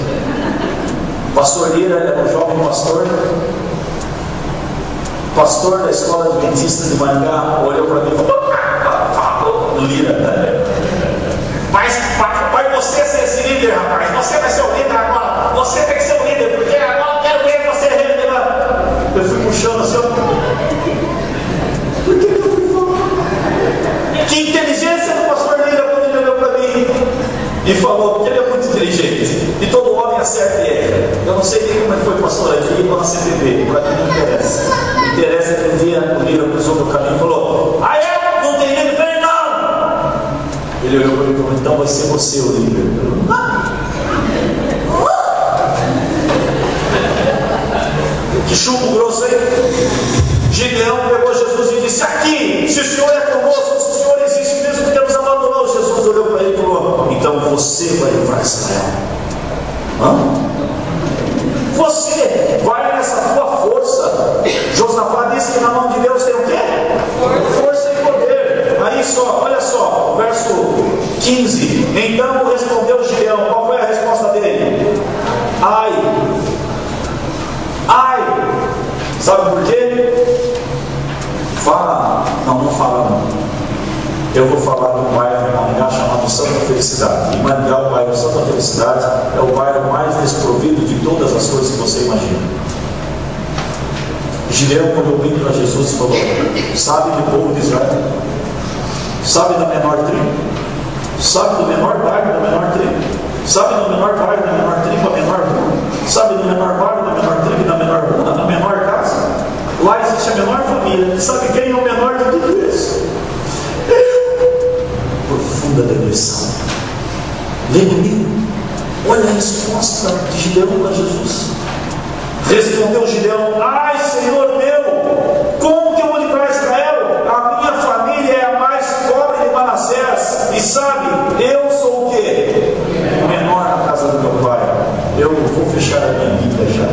[SPEAKER 1] Pastor Lira era um jovem pastor da escola adventista de Maringá, olhou para mim e falou, Lira. Mas vai você ser esse líder, rapaz. Você vai ser o líder agora. Você tem que ser o líder, porque agora eu quero ver você relevando. Eu fui puxando assim, por que eu fui falar? Que inteligência do pastor Lira quando ele olhou para mim e falou, porque ele é muito inteligente. E todo homem acerta e erra. Eu não sei nem como é que foi pastor aqui ou na CPB, para mim não interessa. O interessa é que um dia o Lira cruzou no caminho e falou, não tem líder, vem não! Ele olhou para mim e falou, então vai ser você o líder. Que chumbo grosso, hein? Gideão pegou Jesus e disse, aqui, se o Senhor é conosco, se o Senhor existe mesmo, porque nos abandonou. Jesus olhou para ele e falou, então você vai levar Israel. Você vai nessa tua força. Josafá disse que na mão de Deus tem o quê? Força e poder. Aí olha só, verso 15. Então respondeu Gideão. Qual foi a resposta dele? Ai. Sabe por quê? Fala. Não fala não. Eu vou falar de um bairro em Maringá chamado Santa Felicidade. Em Maringá, o bairro Santa Felicidade é o bairro mais desprovido de todas as coisas que você imagina. Gideão olhou bem para Jesus e falou, sabe do povo de Israel? Sabe da menor tribo? Sabe do menor bairro da menor tribo? Sabe do menor bairro da menor tribo, a menor rua? Sabe do menor bairro da menor tribo, da menor rua, da menor casa? Lá existe a menor família. Sabe quem é o menor de tudo isso? Profunda depressão. Vem comigo. Olha a resposta de Gideão para Jesus. Respondeu Gideão, ai Senhor meu, como que eu vou livrar Israel? A minha família é a mais pobre de Manassés. E sabe, eu sou o quê? O menor na casa do meu pai. Eu vou fechar a minha vida já.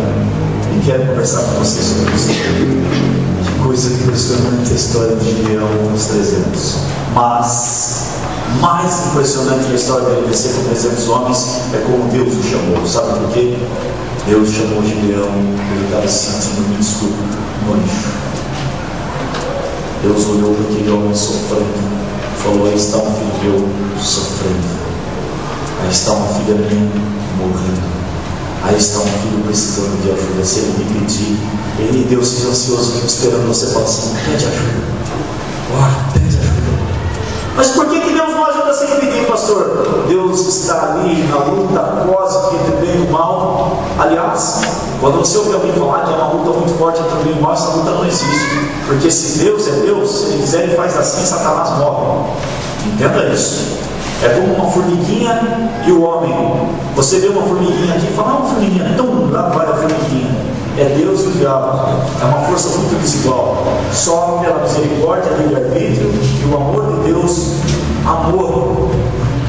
[SPEAKER 1] E quero conversar com vocês sobre isso. Que coisa impressionante a história de Gideão nos 300. Mas mais impressionante que a história dele descer com 300 homens é como Deus o chamou. Sabe por quê? Deus chamou Gideão, ele estava se sentindo muito escuro no lixo. Deus olhou para aquele homem sofrendo e falou, aí está um filho meu sofrendo, aí está uma filha minha morrendo, aí está um filho precisando de ajuda. Se ele me pedir, Deus seja ansioso esperando você falar assim, pede ajuda, ora, pede ajuda. Mas por que Deus não ajuda sem pedir, pastor? Deus está ali na luta cósmica entre o bem e o mal. Aliás, quando você ouve alguém falar que é uma luta muito forte entre o bem e o mal, essa luta não existe. Porque se Deus é Deus, se Ele quiser, Ele faz assim, Satanás morre. Entenda isso. É como uma formiguinha e o homem. Você vê uma formiguinha aqui e fala, uma formiguinha, então lá vai a formiguinha. É Deus e o diabo. É uma força muito desigual. Só pela misericórdia, livre-arbítrio e o amor de Deus, amor.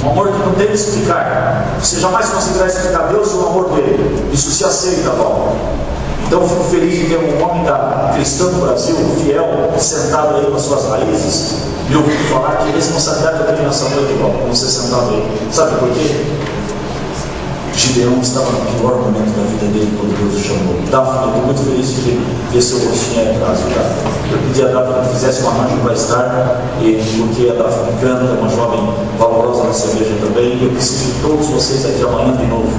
[SPEAKER 1] Um amor que não tem que explicar. Você jamais conseguirá explicar Deus e o amor dele. Isso se aceita, Paulo. Então eu fico feliz de ter um homem da cristã do Brasil, fiel, sentado aí com as suas raízes. E eu ouvi falar que responsabilidade eu tenho nessa noite, Paulo, com você sentado aí. Sabe por quê? Gideão estava no pior momento da vida dele quando Deus o chamou. Davi, eu estou muito feliz de ver seu rostinho aí atrás. Eu pedi a Davi que fizesse um arranjo para estar, porque a Davi canta, é uma jovem valorosa na cerveja também. E eu preciso de todos vocês aqui amanhã de novo.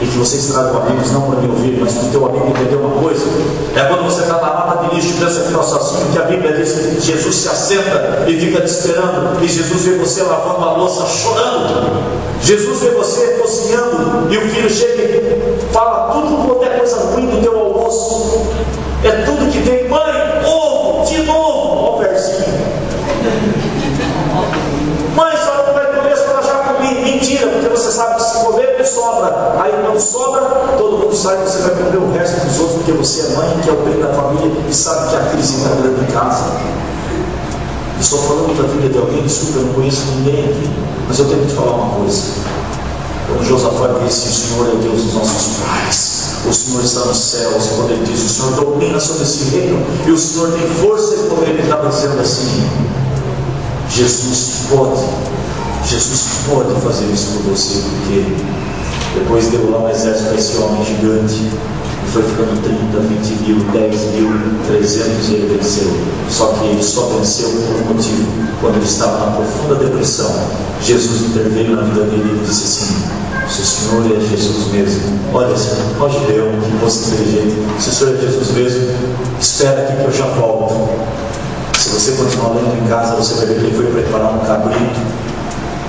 [SPEAKER 1] E que vocês tragam amigos, não para me ouvir, mas para o teu amigo entender uma coisa. É quando você está na lata de lixo, pensa que nosso assunto, que a Bíblia diz que Jesus se assenta e fica te esperando, e Jesus vê você lavando a louça chorando. Jesus vê você cozinhando, e o filho chega e fala tudo quanto é coisa ruim do teu almoço. É tudo que tem. Mãe, ovo, de novo. Olha o versinho. Mãe, só não vai comer, só já comi. Mentira, porque você sabe que se comer, não sobra. Aí quando sobra, todo mundo sabe que você vai comer o resto dos outros, porque você é mãe, que é o bem da família, e sabe que a crise está grande em casa. Estou falando da vida de alguém, desculpa, eu não conheço ninguém aqui, mas eu tenho que te falar uma coisa. Quando Josafá disse, o Senhor é o Deus dos nossos pais, o Senhor está nos céus, quando ele diz, o Senhor domina sobre esse reino, e o Senhor tem força e poder, ele estava dizendo assim, Jesus pode fazer isso por você, porque depois deu lá um exército para esse homem gigante, foi ficando 30, 20 mil, 10 mil, 300 e ele venceu. Só que ele só venceu por um motivo. Quando ele estava na profunda depressão, Jesus interveio na vida dele e disse assim: se o Senhor é Jesus mesmo, olha Senhor, ó Gideão, que moço inteligente, se o Senhor é Jesus mesmo, espera aqui que eu já volto. Se você continuar lendo em casa, você vai ver que ele foi preparar um cabrito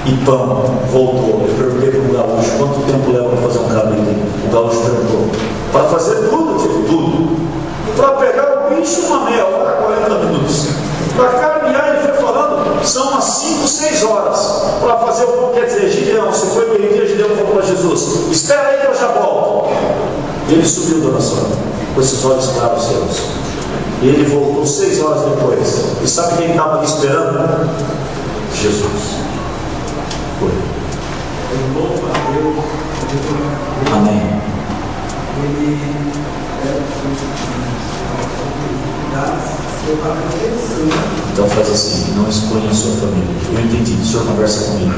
[SPEAKER 1] e pão, voltou. Eu perguntei para o gaúcho: quanto tempo leva para fazer um cabrito? O gaúcho perguntou: para fazer tudo, tipo, tudo. Para pegar o bicho, uma meia hora, 40 minutos. Para caminhar, ele foi falando, são umas 5, 6 horas. Para fazer o pão, quer dizer, Gideão, se foi meio-dia, Gideão falou para Jesus: espera aí que eu já volto. E ele subiu, dona Sônia, com esses olhos claros seus. E ele voltou 6 horas depois. E sabe quem estava ali esperando? Jesus. Foi. Amém. Então faz assim, não exponha a sua família. Eu entendi, o senhor conversa comigo.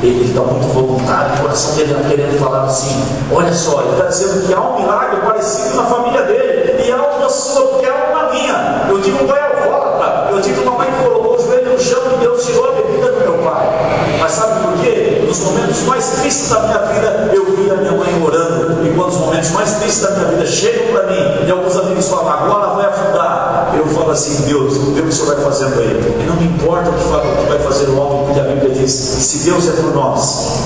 [SPEAKER 1] Ele está muito voluntário, o coração dele está querendo falar assim: olha só, ele está dizendo que há um milagre parecido na família dele, e há uma sua, porque há uma minha. Eu tive um pai alcoólatra, eu tive uma mãe que colocou o joelho no chão e Deus tirou a bebida do meu pai. Mas sabe por quê? Nos momentos mais tristes da minha vida, eu vi a minha mãe orando. E quando os momentos mais tristes da minha vida chegam para mim, e alguns amigos falam: agora vai afundar, eu falo assim: Deus, vê o que o Senhor vai fazendo aí. E não me importa o que vai fazer o homem, porque a Bíblia diz: se Deus é por nós,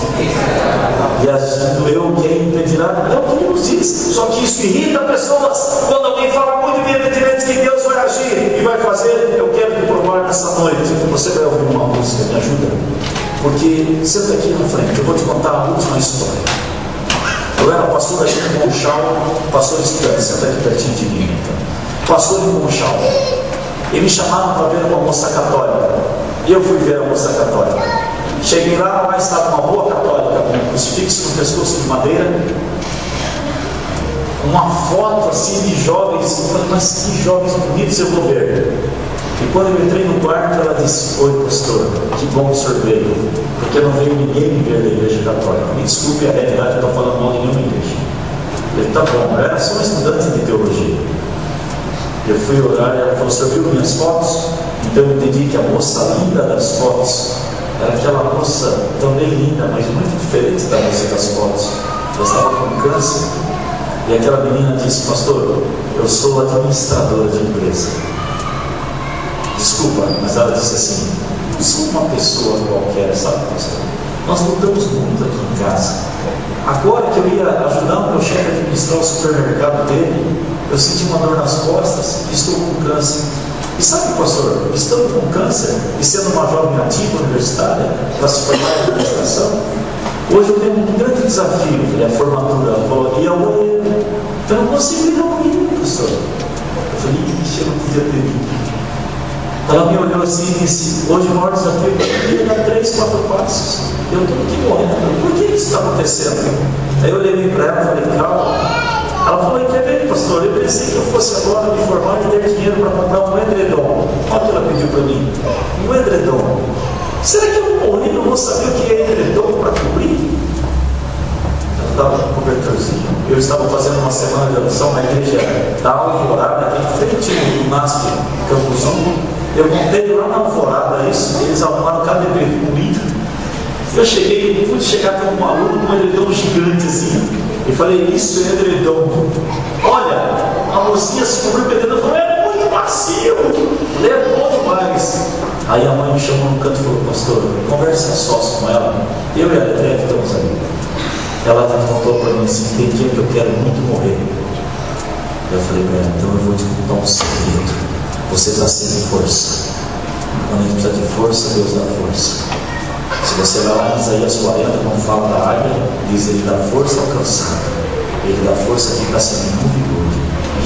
[SPEAKER 1] e agindo eu, quem impedirá? É o que Deus diz. Só que isso irrita pessoas. Quando alguém fala muito veementemente que Deus vai agir e vai fazer, eu quero te provar nessa noite. Você vai ouvir uma música, me ajuda? Porque senta aqui na frente, eu vou te contar a última história. Eu era pastor aqui em Conchal, pastor estudante, senta aqui pertinho de mim. Então. Pastor em Conchal. E me chamaram para ver uma moça católica. E eu fui ver a moça católica. Cheguei lá estava uma boa católica, com um crucifixo no pescoço de madeira, uma foto assim de jovens. Eu falei: mas que jovens bonitos eu vou ver. E quando eu entrei no quarto, ela disse: oi pastor, que bom que o senhor veio, porque não veio ninguém me ver da igreja católica. Me desculpe a realidade, eu estou falando mal de nenhuma igreja. Ele: tá bom, eu era só um estudante de teologia. Eu fui orar e ela falou: o senhor viu minhas fotos? Então eu entendi que a moça linda das fotos era aquela moça também linda, mas muito diferente da moça das fotos. Ela estava com câncer. E aquela menina disse: pastor, eu sou administradora de empresa. Desculpa, mas ela disse assim: sou uma pessoa qualquer, sabe, pastor? Nós lutamos muito aqui em casa. Agora que eu ia ajudar o meu chefe a administrar o supermercado dele, eu senti uma dor nas costas e estou com câncer. E sabe, pastor, estando com câncer e sendo uma jovem ativa universitária para se formar em administração, hoje eu tenho um grande desafio, a formatura. Ela falou: e eu não consigo ir ao menino, pastor. Eu falei: ixi, eu não podia ter vindo. Ela me olhou assim e disse: hoje o maior desafio é dar 3, 4 passos. Eu estou aqui morrendo. Por que isso está acontecendo? Aí eu olhei para ela e falei: calma. Ela falou: quer ver, pastor? Eu pensei que eu fosse agora me formar e ter dinheiro para comprar um edredom. Olha o que ela pediu para mim: um edredom. Será que eu morri e não vou saber o que é edredom para cobrir? Ela estava com um cobertorzinho. Eu estava fazendo uma semana de oração na igreja da Alvorada, aqui em frente do NASP Campus 1. Eu montei lá na Alvorada isso, eles arrumaram cada evento comigo. Eu cheguei, pude chegar com um aluno com um edredom gigante assim, e falei: isso é edredom. Olha, a mocinha se cobriu pedindo, falou: é muito macio, é bom demais. Aí a mãe me chamou no canto e falou: pastor, conversa sós com ela. Eu e a Leté ficamos ali. Ela contou para mim assim: tem dia que eu quero muito morrer. Eu falei para ela: então eu vou te contar um segredo. Você está sem força. Quando a gente precisa de força, Deus dá força. Se você vai lá em Isaías 40, quando fala da águia, diz: ele dá força ao cansado, ele dá força aqui para cima com vigor.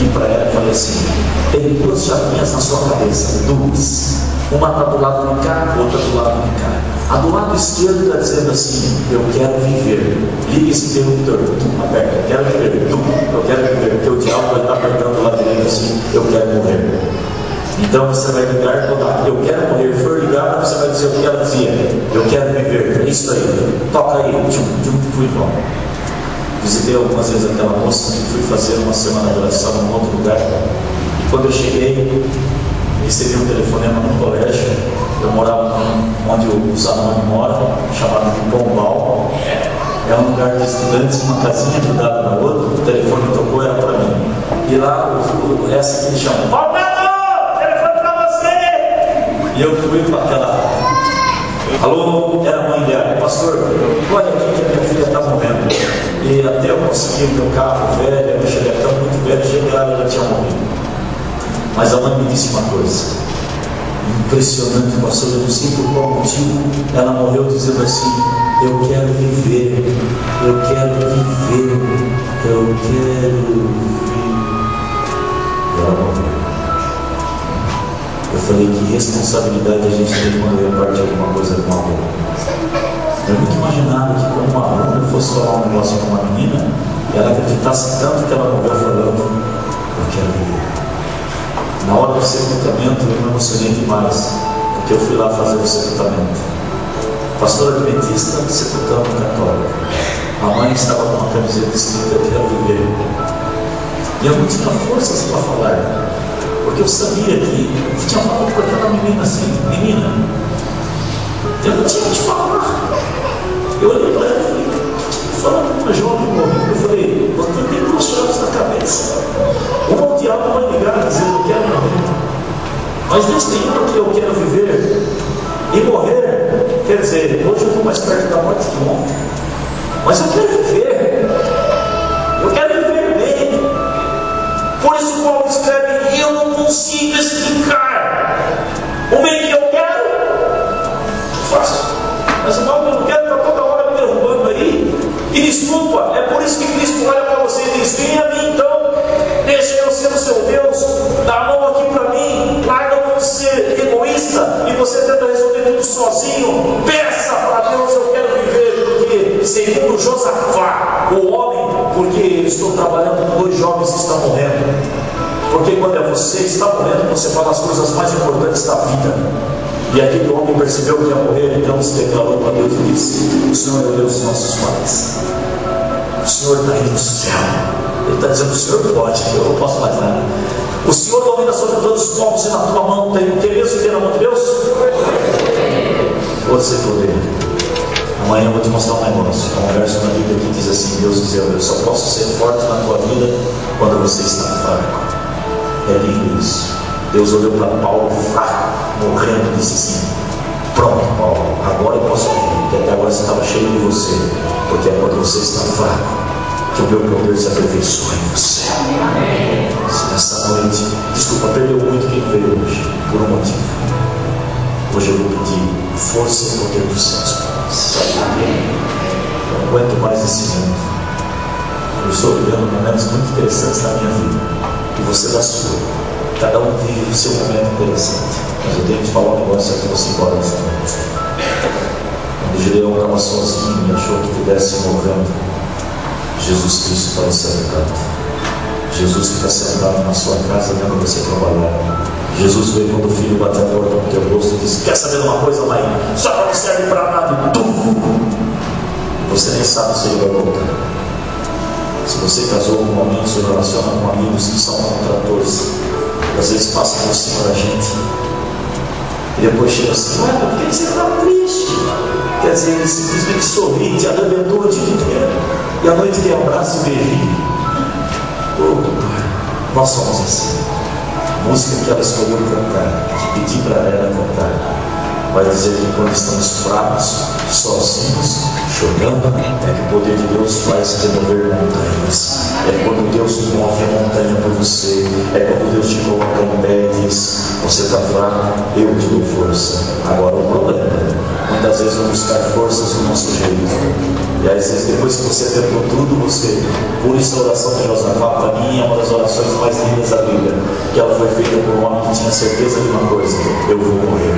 [SPEAKER 1] E para ela eu falei assim: tem 2 chavinhas na sua cabeça, 2. Uma está do lado de cá, outra do lado de cá. A do lado esquerdo está dizendo assim: eu quero viver. Liga esse interruptor, aperta, eu quero viver, eu quero viver. Porque o diabo vai estar apertando lá direito assim: eu quero morrer. Então você vai ligar quando eu quero morrer for ligado, você vai dizer o que ela dizia: eu quero viver. É isso aí, toca aí, fui bom. Visitei algumas vezes aquela moça e fui fazer uma semana de oração em outro lugar. E quando eu cheguei, recebi um telefonema no colégio. Eu morava onde o Zanoni mora, chamado de Pombal. É um lugar de estudantes, uma casinha grudada na outra. O telefone tocou, era para mim. E lá, essa que ele chama: Paulo, telefone para você! E eu fui para aquela. Alô, era a mãe dela: pastor, olha aqui que a minha filha está morrendo. E até eu consegui o meu carro velho, eu cheguei até muito velho, cheguei lá e ela já tinha morrido. Mas a mãe me disse uma coisa impressionante, pastor, eu não sei por qual motivo. Ela morreu dizendo assim: eu quero viver, eu quero viver, eu quero viver. E ela morreu. Eu falei: que responsabilidade a gente tem quando reparte alguma coisa com alguém. Eu nunca imaginava que, como uma aluna, eu fosse falar um negócio com uma menina e ela acreditasse tanto que ela morreu falando: eu quero viver. Na hora do sepultamento eu me emocionei demais, porque eu fui lá fazer o sepultamento. Pastor adventista sepultando católico. A mãe estava com uma camiseta escrita: eu quero viver. E eu não tinha forças para falar, porque eu sabia que eu tinha falado para aquela menina assim: menina, eu não tinha que falar. Eu olhei para ela e falei: o que eu falando com uma jovem morrendo? Eu falei: você tem duas chaves na cabeça. Uma, o diabo vai ligar dizendo: eu quero morrer. Mas Deus tem uma que eu quero viver. E morrer, quer dizer, hoje eu estou mais perto da morte que ontem. Mas eu quero viver. Eu quero viver bem. Por isso Paulo escreve: eu não consigo explicar o bem que eu quero. Faço. Mas o mal que eu não quero está toda hora me derrubando aí. E desculpa, é por isso que Cristo olha para você e diz: vem a mim então, deixa eu ser o seu Deus, dá a mão aqui para mim, larga a mão de ser egoísta e você tenta resolver tudo sozinho. Peça para Deus: eu quero viver, porque segundo Josafá, o homem, porque eu estou trabalhando com 2 jovens que estão morrendo. Porque quando é você está morrendo, você fala as coisas mais importantes da vida. E aquele homem percebeu que ia morrer, então se declarou para Deus e disse: o Senhor é o Deus dos nossos pais, o Senhor está aí no céu. Ele está dizendo: o Senhor pode, eu não posso mais nada. O Senhor domina sobre todos os povos e na tua mão tem o que mesmo que na mão de Deus? Força e poder. Amanhã eu vou te mostrar um negócio. Há um verso na Bíblia que diz assim: Deus dizendo: eu só posso ser forte na tua vida quando você está fraco. É lindo isso. Deus olhou para Paulo fraco, morrendo, e disse assim: pronto, Paulo, agora eu posso vir, porque até agora você estava cheio de você, porque é quando você está fraco que o meu poder se aperfeiçoa em você. Se nessa noite, desculpa, perdeu muito quem veio hoje, por um motivo. Hoje eu vou pedir força e poder dos céus. Eu não aguento mais esse mundo. Eu estou vivendo momentos muito interessantes na minha vida, e você da sua. Cada um vive o seu momento interessante. Mas eu tenho que te falar um negócio antes de você ir embora dessa noite. Quando Gideão estava sozinho e achou que pudesse morrendo, Jesus Cristo apareceu no canto. Jesus fica sentado na sua casa vendo você trabalhar. Jesus veio quando o filho bateu a porta no teu rosto e disse: quer saber de uma coisa, mãe? Só não serve para nada. E você nem sabe se ele vai voltar. Se você casou com alguém, se relaciona com amigos que são contratores, às vezes passa por cima da gente e depois chega assim: ué, por que você está triste? Quer dizer, ele simplesmente sorri, te arrebentou o dia inteiro, e à noite tem abraço e beijinho. Oh, Pai, nós somos assim. A música que ela escolheu cantar, que pedi para ela cantar, vai dizer que quando estamos fracos, sozinhos, chorando, é que o poder de Deus faz remover montanhas. É quando Deus move a montanha por você. É quando Deus te coloca em pé e diz: você está fraco, eu te dou força. Agora o problema, muitas vezes vamos buscar forças do nosso jeito. E às vezes depois que você tentou tudo, você, por isso a oração de Josafá, para mim, é uma das orações mais lindas da Bíblia, que ela foi feita por um homem que tinha certeza de uma coisa: eu vou morrer.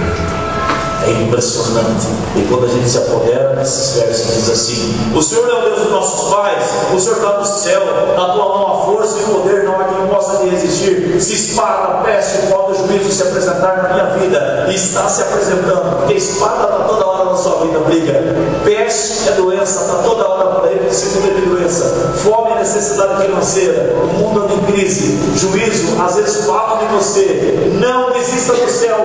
[SPEAKER 1] É impressionante. E quando a gente se apodera nesses versos, diz assim: o Senhor é o Deus dos nossos pais, o Senhor está no céu, na tua mão a força e o poder, não há quem possa te resistir. Se espada, peste, falta juízo se apresentar na minha vida, e está se apresentando, porque espada está toda hora na sua vida, briga. Peste é doença, está toda hora por aí, precisa de doença. fome e necessidade financeira, o mundo anda em crise, juízo, às vezes falam de você, não desista do céu,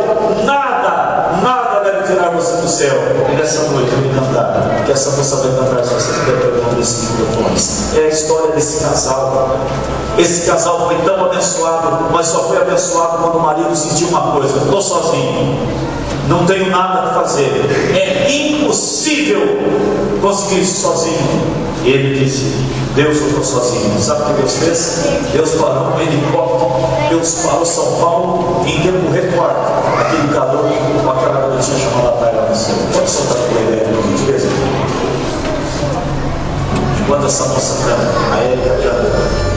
[SPEAKER 1] nada deve tirar você do céu. E nessa noite eu vou cantar, que essa moça vai cantar, se você puder pegar um desses microfones. É a história desse casal. Esse casal foi tão abençoado, mas só foi abençoado quando o marido sentiu uma coisa: estou sozinho, não tenho nada a fazer, é impossível conseguir isso sozinho. E ele disse: Deus, eu estou sozinho. Sabe o que Deus fez? Deus parou um helicóptero, Deus parou São Paulo em tempo recorde, aquele calor com aquela garotinha chamada Taila no céu. Pode soltar a ideia, por gentileza? Enquanto essa moça canta, a Érica canta.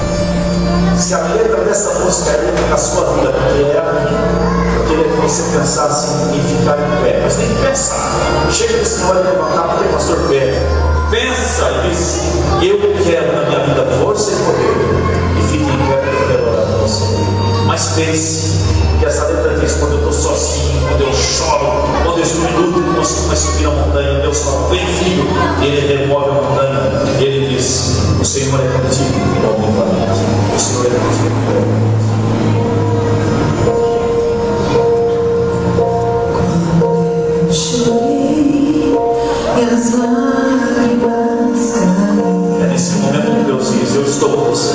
[SPEAKER 1] Se a letra dessa música é letra da sua vida, porque é a minha, eu queria que você pensasse em ficar em pé. Mas tem que pensar. Chega desse hora de levantar, porque o pastor pede. Pensa e diz: eu quero na minha vida força e poder. E fique em pé, porque eu quero orar para você. Mas pense que essa letra diz: quando eu estou sozinho, quando eu choro, quando eu estou em luto, não consigo mais subir a montanha, Deus fala: vem filho. Ele remove a montanha. Ele diz: o Senhor é contigo, novamente. O Senhor é contigo. É nesse momento que Deus diz: eu estou com você.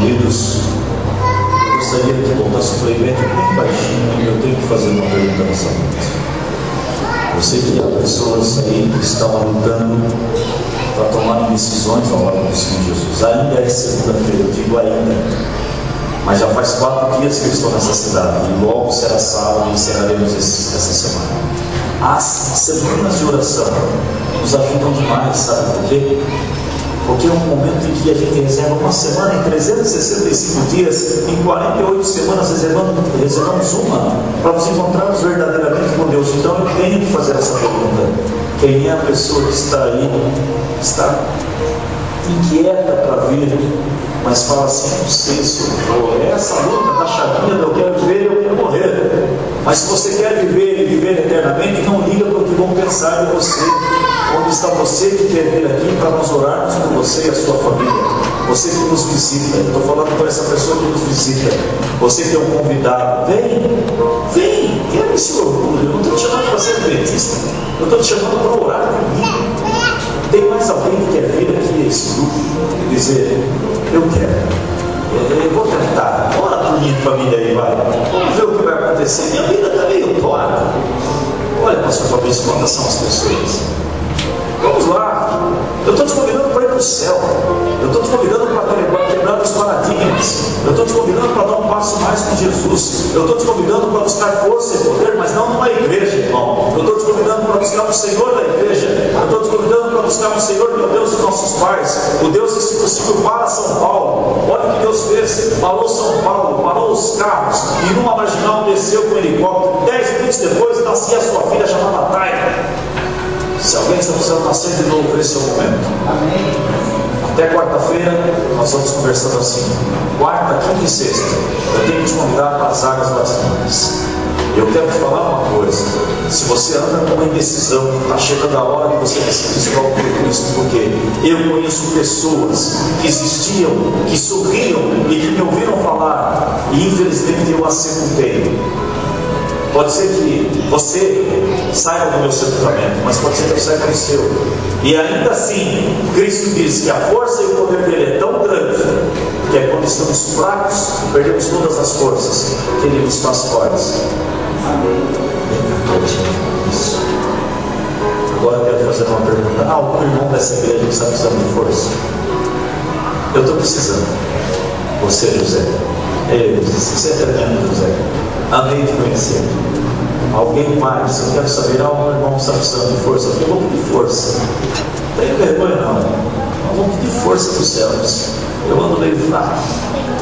[SPEAKER 1] Queridos, eu gostaria que voltasse para o evento bem baixinho, e eu tenho que fazer uma pergunta nessa noite. Eu sei que há pessoas aí que estão lutando para tomar decisões ao lado do Senhor Jesus. Ainda é segunda-feira, eu digo ainda, mas já faz 4 dias que eu estou nessa cidade, e logo será sábado e encerraremos essa semana. As semanas de oração nos ajudam demais, sabe por quê? Porque é um momento em que a gente reserva uma semana em 365 dias, em 48 semanas reservamos uma para nos encontrarmos verdadeiramente com Deus. Então eu tenho que fazer essa pergunta: quem é a pessoa que está aí, está inquieta para vir, mas fala assim: não sei se eu vou, é essa luta da chavinha de eu quero viver, eu quero morrer. Mas se você quer viver e viver eternamente, não liga para o que vão pensar de você. Onde está você que quer vir aqui para nós orarmos por você e a sua família? Você que nos visita, estou falando para essa pessoa que nos visita. Você que é um convidado, vem, quero esse orgulho. Eu não estou te chamando para ser adventista, eu estou te chamando para orar comigo. Tem mais alguém que quer vir aqui a esse grupo e dizer: eu quero, eu vou tentar, ora por minha família aí, vai. Vamos ver o que vai acontecer. Minha vida está meio torta. Olha, pastor Fabrício, quantas são as pessoas? Vamos lá, eu estou te convidando para ir para o céu, eu estou te convidando para quebrar os paradigmas, eu estou te convidando para dar um passo mais com Jesus, eu estou te convidando para buscar força e poder, mas não numa igreja, irmão. Eu estou te convidando para buscar o Senhor da igreja, eu estou te convidando para buscar o Senhor, meu Deus, dos nossos pais, o Deus que, se possível, para São Paulo. Olha o que Deus fez: parou São Paulo, parou os carros, e numa marginal desceu com um helicóptero. 10 minutos depois nascia a sua filha chamada Taia. Se alguém está precisando nascer de novo, esse é o momento. Amém. Até quarta-feira nós vamos conversando assim. Quarta, quinta e sexta eu tenho que te convidar para as águas batismais. Eu quero te falar uma coisa: se você anda com uma indecisão, está chegando a hora de você decidir se vai por Cristo, porque eu conheço pessoas que existiam, que sorriam e que me ouviram falar, e infelizmente eu as sepultei. Pode ser que você saia do meu sepultamento, mas pode ser que eu saia do seu. E ainda assim, Cristo diz que a força e o poder dele é tão grande, que é quando estamos fracos, perdemos todas as forças, que ele nos faz fortes. Isso. Agora eu quero fazer uma pergunta: algum irmão dessa igreja que está precisando de força? Eu estou precisando. Você, José. Você é tremendo, José. Amei te conhecer. Alguém mais, eu quero saber: algum irmão que está precisando de força? Eu vou pedir força. Não tenho vergonha, não. Eu vou pedir força dos céus. Eu ando meio fraco.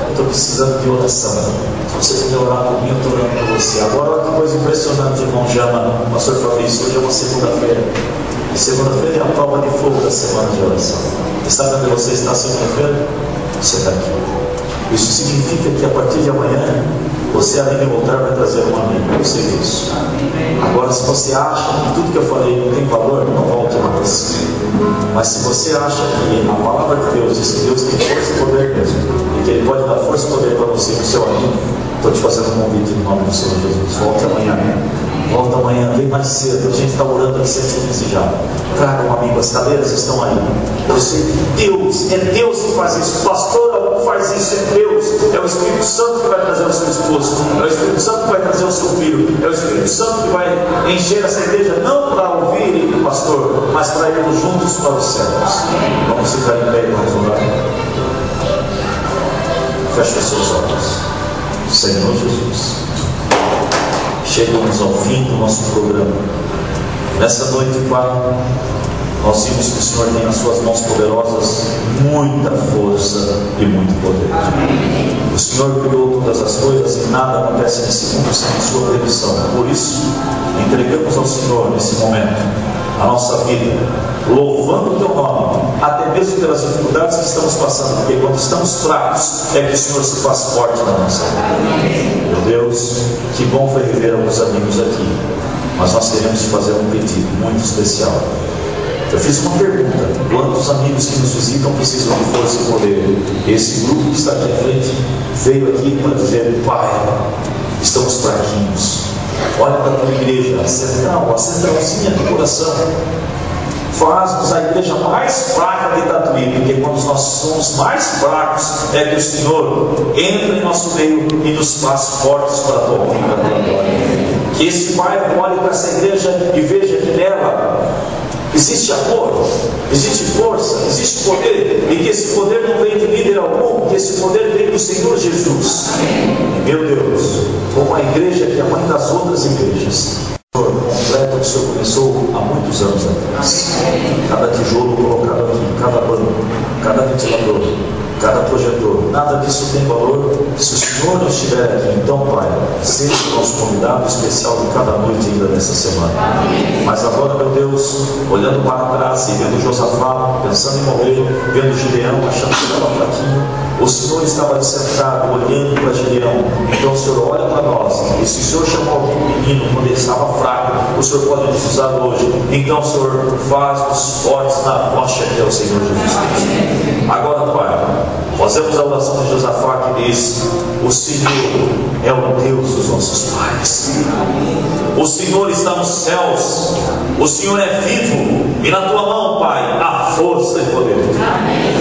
[SPEAKER 1] Eu estou precisando de oração. Se você quiser orar por mim, eu estou orando por você. Agora, olha que coisa impressionante, irmão Jama, pastor Fabrício. Hoje é uma segunda-feira. E segunda-feira é a prova de fogo da semana de oração. E sabe onde você está segunda-feira? Você está aqui. Isso significa que a partir de amanhã, você, além de voltar, vai trazer um amigo. Eu sei disso. Agora, se você acha que tudo que eu falei não tem valor, não volte mais. Mas se você acha que a palavra de Deus diz que Deus tem força e poder mesmo, e que Ele pode dar força e poder para você e para o seu amigo, estou te fazendo um convite no nome do Senhor Jesus. Volte amanhã. Volta amanhã, vem mais cedo. A gente está orando aqui 7h15 já. Traga um amigo, as cadeiras estão aí. Eu sei que Deus, é Deus que faz isso. Pastor, não faz isso, é Deus. É o Espírito Santo que vai trazer o seu esposo. É o Espírito Santo que vai trazer o seu filho. É o Espírito Santo que vai encher essa igreja, não para ouvir o pastor, mas para irmos juntos para os céus. Vamos ficar em pé e vamos orar. Feche os seus olhos. Senhor Jesus, chegamos ao fim do nosso programa. Nessa noite, Pai, nós vimos que o Senhor tem nas suas mãos poderosas muita força e muito poder. O Senhor criou todas as coisas e nada acontece nesse mundo sem sua permissão. Por isso, entregamos ao Senhor nesse momento a nossa vida, louvando o Teu nome, até mesmo pelas dificuldades que estamos passando, porque quando estamos fracos é que o Senhor se faz forte na nossa vida. Meu Deus, que bom foi rever alguns amigos aqui, mas nós queremos te fazer um pedido muito especial. Eu fiz uma pergunta: quantos amigos que nos visitam precisam de força e poder? Esse grupo que está aqui à frente veio aqui para dizer: Pai, estamos fraquinhos. Olha para a tua igreja, a centralzinha do coração. Faz-nos a igreja mais fraca de Tatuí, porque quando nós somos mais fracos, é que o Senhor entra em nosso meio e nos faz fortes para a tua honra e para a tua glória. Que esse Pai olhe para essa igreja e veja que nela existe amor, existe força, existe poder, e que esse poder não vem de líder algum, que esse poder vem do Senhor Jesus. Meu Deus, como a igreja que é a mãe das outras igrejas, Senhor, completa o que o Senhor começou há muitos anos atrás. Cada tijolo colocado aqui, cada banco, cada ventilador, cada projetor, nada disso tem valor se o Senhor não estiver aqui. Então, Pai, seja o nosso convidado especial de cada noite ainda nessa semana. Mas agora, meu Deus, olhando para trás e vendo Josafá, pensando em morrer, vendo Gideão, achando que estava fraquinho, o Senhor estava ali sentado, olhando para Gideão. Então o Senhor olha para nós, e se o Senhor chamou alguém menino quando ele estava fraco, o Senhor pode nos usar hoje. Então o Senhor faz-nos fortes na rocha que é o Senhor Jesus Cristo. Agora, Pai, fazemos a oração de Josafá que diz: o Senhor é o Deus dos nossos pais. O Senhor está nos céus. O Senhor é vivo. E na tua mão, Pai, há força e poder.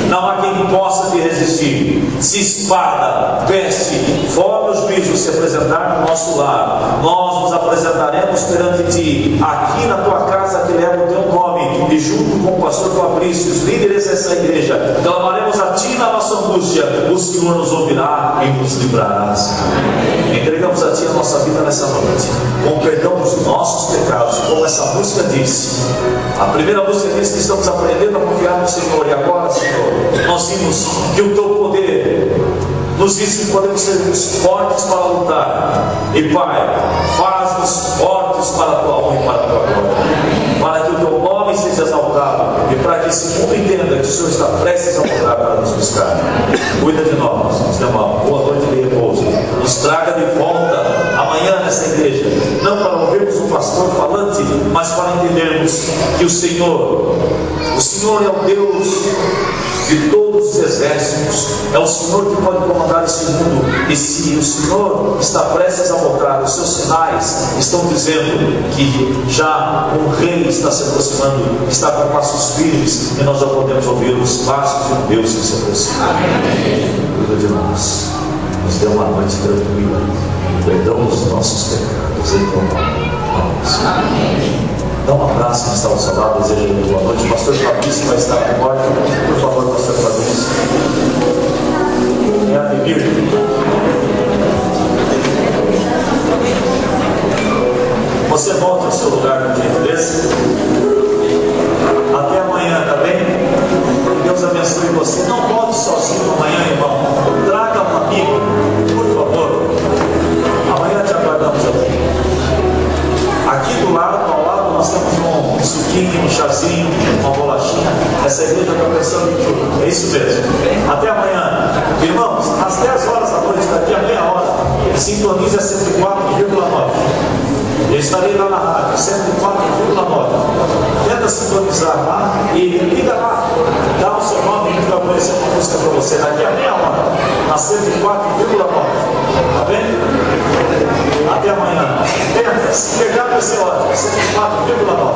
[SPEAKER 1] Não há quem possa te resistir. Se espada, peste, fome os juízos se apresentar no nosso lar, nós nos apresentaremos perante ti, aqui na tua casa que leva o teu nome, e junto com o pastor Fabrício, os líderes dessa igreja, clamaremos a ti na nossa angústia. O Senhor nos ouvirá e nos livrará. Entregamos a ti a nossa vida nessa noite, com perdão dos nossos pecados, como essa música disse. A primeira música disse que estamos aprendendo a confiar no Senhor, e agora, Senhor, nós vimos que o teu poder nos diz que podemos ser fortes para lutar. E Pai, faz-nos fortes para a tua honra e para a tua glória, para que o teu nome seja exaltado e para que esse mundo entenda que o Senhor está prestes a voltar para nos buscar. Cuida de nós, nos dê uma boa noite de repouso, nos traga de volta amanhã nessa igreja, não para ouvirmos o pastor falante, mas para entendermos que o Senhor é o Deus de todos os exércitos, é o Senhor que pode comandar esse mundo. E se o Senhor está prestes a voltar, os seus sinais estão dizendo que já um rei está se aproximando, está com passos firmes, e nós já podemos ouvir os passos de um Deus que se aproxima. Cuida de nós, nos dê uma noite tranquila, perdão dos nossos pecados, em teu nome. Amém. Dá um abraço que está ao seu lado, deseja uma boa noite. O pastor Fabrício vai estar com nós. Por favor, pastor Fabrício. É Ademir. Você volta ao seu lugar no dia 13. Até amanhã, tá bem? Deus abençoe você. Não volte sozinho amanhã, irmão. Traga um amigo, por favor. Amanhã te aguardamos aqui. Aqui do lado, ao lado, nós temos um suquinho, um chazinho, uma bolachinha. Essa igreja está pensando em tudo. É isso mesmo. Até amanhã. Irmãos, às 10 horas da noite, daqui a meia hora, sintonize a 104,9. Eu estarei lá na rádio, 104,9. Tenta sintonizar lá e liga lá. Dá o seu nome e vai aparecer uma música para você. Daqui a meia hora, na 104,9. Tá bem? Até amanhã. Tenta, se pegar vai ser ótimo. 104,9.